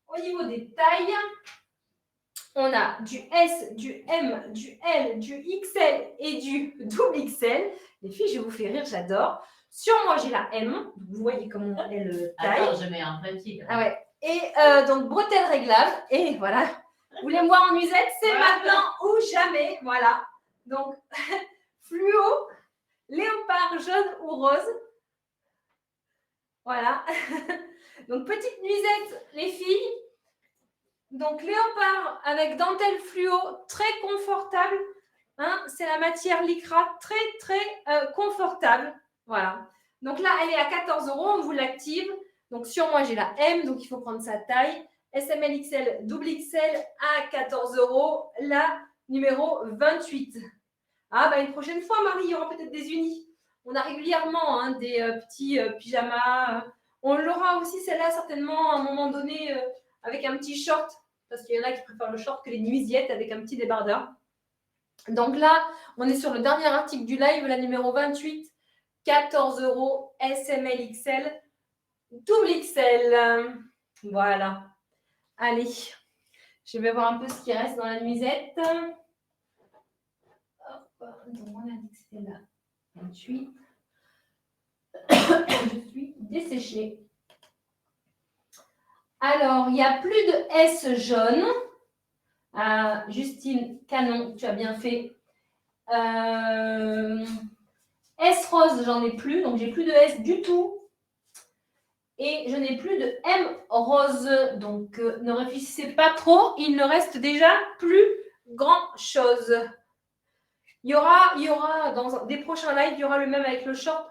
Au niveau des tailles, on a du S, du M, du L, du XL et du double XL. Les filles, je vous fais rire, j'adore. Sur moi, j'ai la M. Vous voyez comment elle taille. Attends, je mets un petit. Ah ouais. Et donc, bretelles réglables. Et voilà. Vous voulez me voir en nuisette, c'est maintenant ou jamais. Voilà. Donc, fluo, léopard jaune ou rose. Voilà. Donc, petite nuisette, les filles. Donc, léopard avec dentelle fluo, très confortable. Hein, c'est la matière lycra, très, très confortable. Voilà. Donc là, elle est à 14 €. On vous l'active. Donc, sur moi, j'ai la M. Donc, il faut prendre sa taille. SML XL, double XL à 14 €. La numéro 28. Ah, bah, une prochaine fois, Marie, il y aura peut-être des unis. On a régulièrement hein, des petits pyjamas. On l'aura aussi, celle-là, certainement, à un moment donné, avec un petit short. Parce qu'il y en a qui préfèrent le short que les nuisettes avec un petit débardeur. Donc là, on est sur le dernier article du live, la numéro 28. 14 € SML XL, double XL. Voilà. Allez, je vais voir un peu ce qui reste dans la nuisette. Hop, donc on a dit que c'était là. 28. Je suis desséchée. Alors, il n'y a plus de S jaune. Justine Canon, tu as bien fait. S rose, j'en ai plus. Donc, j'ai plus de S du tout. Et je n'ai plus de M rose. Donc, ne réfléchissez pas trop. Il ne reste déjà plus grand-chose. Il y aura dans des prochains lives, il y aura le même avec le short.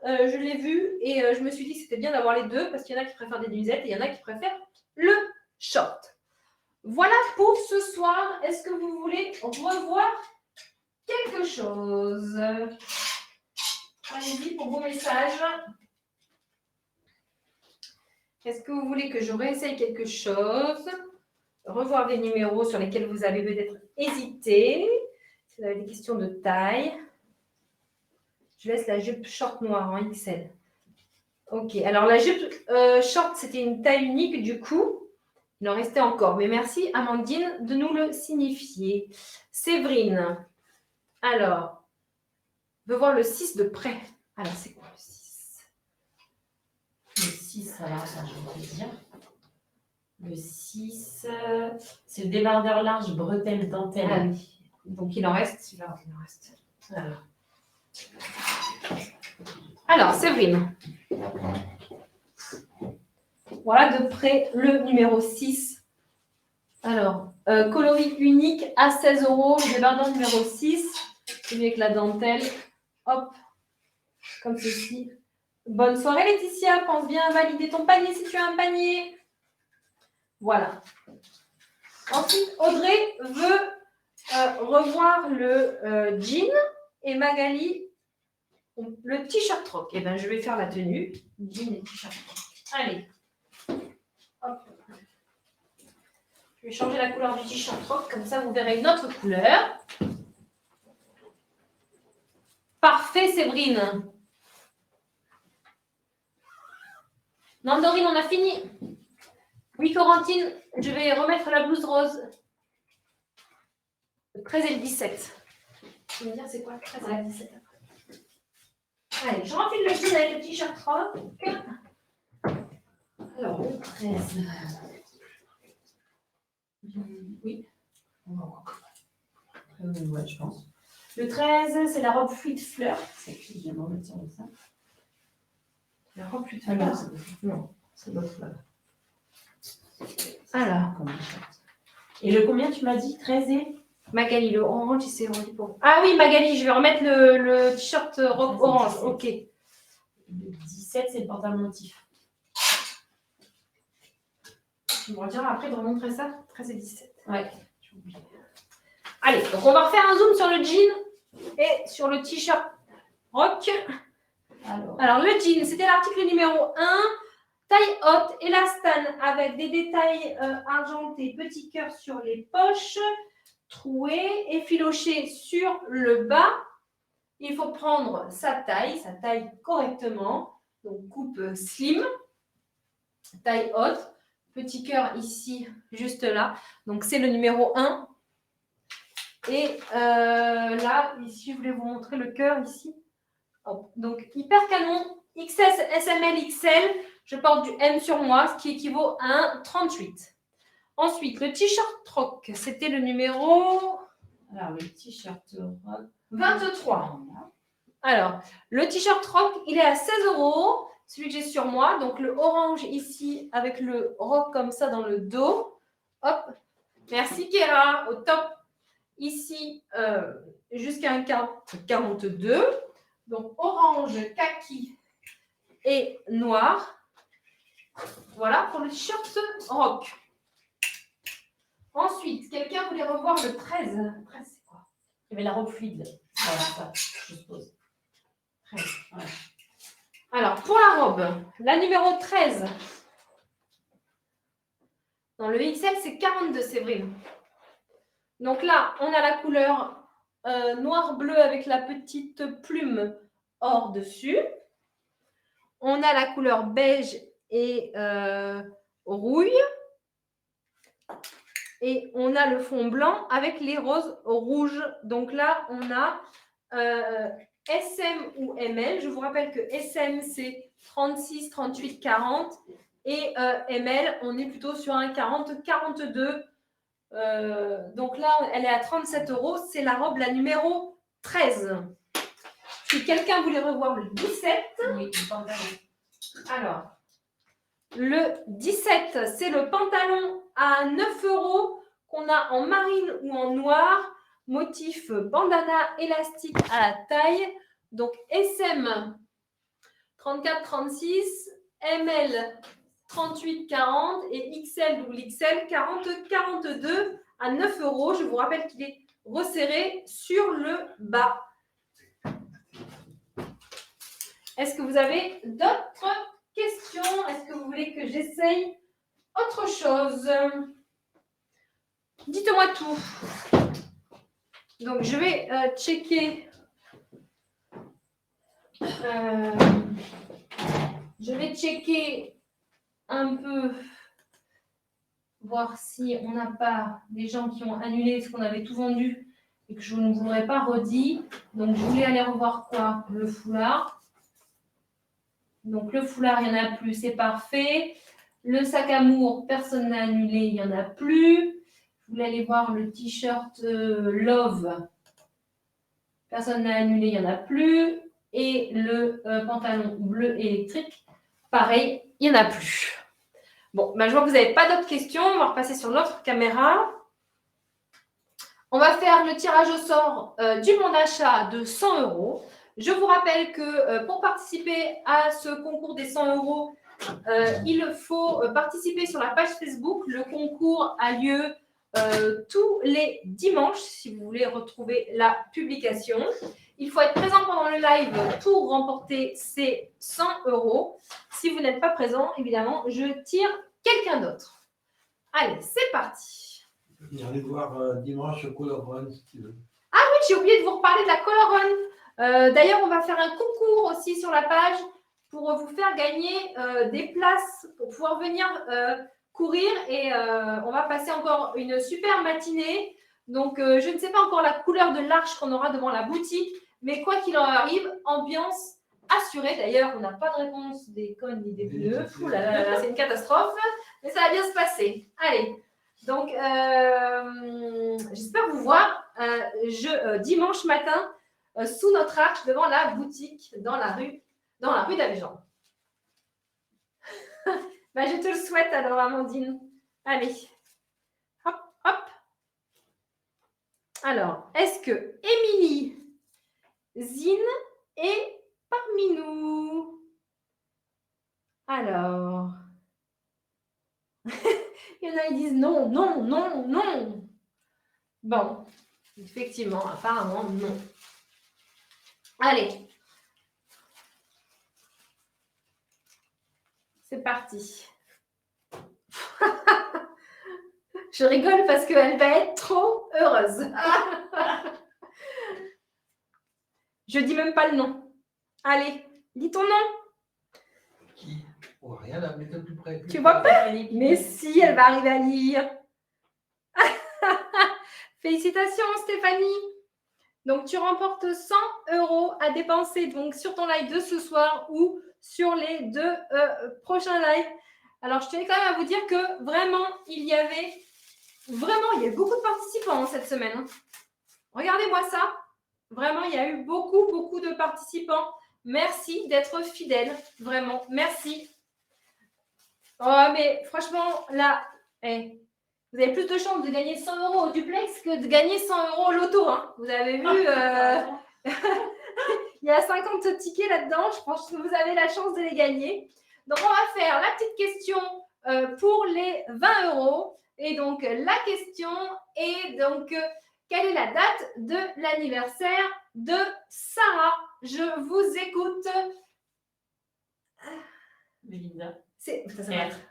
Je l'ai vu et je me suis dit que c'était bien d'avoir les deux parce qu'il y en a qui préfèrent des nuisettes et il y en a qui préfèrent le short. Voilà pour ce soir. Est-ce que vous voulez revoir quelque chose? Allez-y pour vos messages. Est-ce que vous voulez que je réessaye quelque chose? Revoir des numéros sur lesquels vous avez peut-être hésité. Si vous avez des questions de taille. Je laisse la jupe short noire en XL. Ok, alors la jupe short, c'était une taille unique du coup. Il en restait encore. Mais merci Amandine de nous le signifier. Séverine. Alors, je veux voir le 6 de près. Alors, c'est quoi le 6? Le 6, alors ça, je vais te dire. Le 6, c'est le débardeur large, bretelle, dentelle. Ah oui. Donc, il en reste. Il en reste. Alors, Séverine. Voilà de près le numéro 6. Alors, coloris unique à 16 €. Le débardeur numéro 6. Celui avec la dentelle. Hop. Comme ceci. Bonne soirée Laetitia. Pense bien à valider ton panier si tu as un panier. Voilà. Ensuite, Audrey veut revoir le jean. Et Magali Le t-shirt rock, eh ben, je vais faire la tenue. Jean et t-shirt rock. Allez. Hop. Je vais changer la couleur du t-shirt rock, comme ça vous verrez une autre couleur. Parfait, Séverine. Non, Dorine, on a fini. Oui, Corentine, je vais remettre la blouse rose. Le 13 et le 17. Tu veux me dire c'est quoi le 13 et le 17 après? Allez, je renfile le jean avec le t-shirt rock. Alors, le 13. Oui. Ouais, je pense. Le 13, c'est la robe fluide fleur. C'est qui je vais me remettre sur ça. La robe plus de Ah non, fleurs. non, c'est l'autre là. Alors, Et le combien tu m'as dit? 13 et Magali, le orange, il s'est rendu pour. Ah oui, Magali, je vais remettre le t-shirt robe orange. Ok. Le 17, c'est le pantalon motif. Tu me rediras après de remontrer ça 13 et 17. Ouais. Allez, donc on va refaire un zoom sur le jean et sur le t-shirt rock. Alors, le jean, c'était l'article numéro 1. Taille haute, élastane avec des détails argentés, petit cœur sur les poches, troué, effiloché sur le bas. Il faut prendre sa taille correctement. Donc, coupe slim, taille haute, petit cœur ici, juste là. Donc, c'est le numéro 1. Et là, ici, je voulais vous montrer le cœur ici. Hop. Donc, hyper canon, XS, SML, XL. Je porte du M sur moi, ce qui équivaut à un 38. Ensuite, le t-shirt rock, c'était le numéro... Alors, le t-shirt rock. 23. Alors, le t-shirt rock, il est à 16 €, celui que j'ai sur moi. Donc, le orange ici, avec le rock comme ça dans le dos. Hop. Merci, Kéra. Au top. Ici, jusqu'à un 42. Donc, orange, kaki et noir. Voilà pour le t-shirt rock. Ensuite, quelqu'un voulait revoir le 13. Le 13, c'est quoi? Il y avait la robe fluide. Voilà, ça, je suppose. 13. Ouais. Alors, pour la robe, la numéro 13. Dans le XL, c'est 42, Séverine. Donc là, on a la couleur noir-bleu avec la petite plume or dessus. On a la couleur beige et rouille. Et on a le fond blanc avec les roses rouges. Donc là, on a SM ou ML. Je vous rappelle que SM, c'est 36, 38, 40. Et ML, on est plutôt sur un 40, 42. Donc là, elle est à 37 €. C'est la robe, la numéro 13. Si quelqu'un voulait revoir le 17. Oui, le pantalon. Alors, le 17, c'est le pantalon à 9 € qu'on a en marine ou en noir. Motif bandana élastique à la taille. Donc, SM 34-36, ML 38-40 et XL ou XL 40-42 à 9 €. Je vous rappelle qu'il est resserré sur le bas. Est-ce que vous avez d'autres questions? Est-ce que vous voulez que j'essaye autre chose? Dites-moi tout. Donc, je vais checker. Je vais checker un peu, voir si on n'a pas des gens qui ont annulé ce qu'on avait tout vendu et que je ne vous aurais pas redit. Donc, je voulais aller revoir quoi? Le foulard. Donc, le foulard, il n'y en a plus, c'est parfait. Le sac amour, personne n'a annulé, il n'y en a plus. Je voulais aller voir le t-shirt Love. Personne n'a annulé, il n'y en a plus. Et le pantalon bleu électrique, pareil, il n'y en a plus. Bon, ben, je vois que vous n'avez pas d'autres questions. On va repasser sur notre caméra. On va faire le tirage au sort du bon d'achat de 100 €. Je vous rappelle que pour participer à ce concours des 100 €, il faut participer sur la page Facebook. Le concours a lieu tous les dimanches, si vous voulez retrouver la publication. Il faut être présent pendant le live pour remporter ces 100 €. Si vous n'êtes pas présent, évidemment, je tire quelqu'un d'autre. Allez, c'est parti. Tu peux venir les voir dimanche au Color Run si tu veux. Oui, j'ai oublié de vous reparler de la Color Run. D'ailleurs, on va faire un concours aussi sur la page pour vous faire gagner des places pour pouvoir venir courir. Et on va passer encore une super matinée. Donc, je ne sais pas encore la couleur de l'arche qu'on aura devant la boutique. Mais quoi qu'il en arrive, ambiance assurée. D'ailleurs, on n'a pas de réponse des connes ni des bleus. Ouh là là là, c'est une catastrophe. Mais ça va bien se passer. Allez. Donc, j'espère vous voir dimanche matin sous notre arche devant la boutique dans la rue d'Avignon. Je te le souhaite alors, Amandine. Allez. Hop, hop. Alors, est-ce que Émilie Zine est parmi nous? Alors, il y en a qui disent non, non, non, non. Bon, effectivement, apparemment, non. Allez. C'est parti. Je rigole parce qu'elle va être trop heureuse. Je dis même pas le nom. Allez, dis ton nom. Qui? Oh, rien à mettre plus près. Tu vois pas? Mais si, elle va arriver à lire. Félicitations, Stéphanie. Donc, tu remportes 100 € à dépenser donc, sur ton live de ce soir ou sur les 2 prochains lives. Alors, je tenais quand même à vous dire que vraiment, il y a beaucoup de participants cette semaine. Regardez-moi ça. Vraiment, il y a eu beaucoup de participants. Merci d'être fidèles. Vraiment, merci. Oh, mais franchement, là, vous avez plus de chances de gagner 100 € au duplex que de gagner 100 € au loto. Hein. Vous avez vu, il y a 50 tickets là-dedans. Je pense que vous avez la chance de les gagner. Donc, on va faire la petite question pour les 20 €. Et donc, la question est donc, quelle est la date de l'anniversaire de Sarah? Je vous écoute. Mélinda.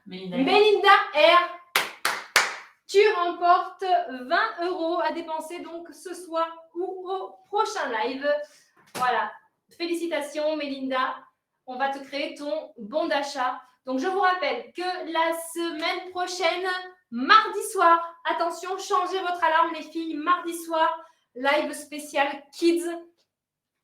Mélinda R. Tu remportes 20 € à dépenser donc ce soir ou au prochain live. Voilà. Félicitations, Mélinda. On va te créer ton bon d'achat. Donc, je vous rappelle que la semaine prochaine, mardi soir, attention, changez votre alarme, les filles. Mardi soir, live spécial Kids.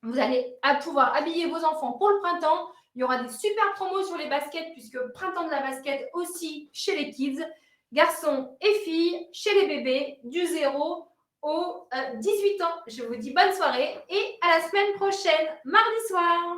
Vous allez pouvoir habiller vos enfants pour le printemps. Il y aura des super promos sur les baskets puisque printemps de la basket aussi chez les kids. Garçons et filles, chez les bébés, du 0 aux 18 ans. Je vous dis bonne soirée et à la semaine prochaine, mardi soir.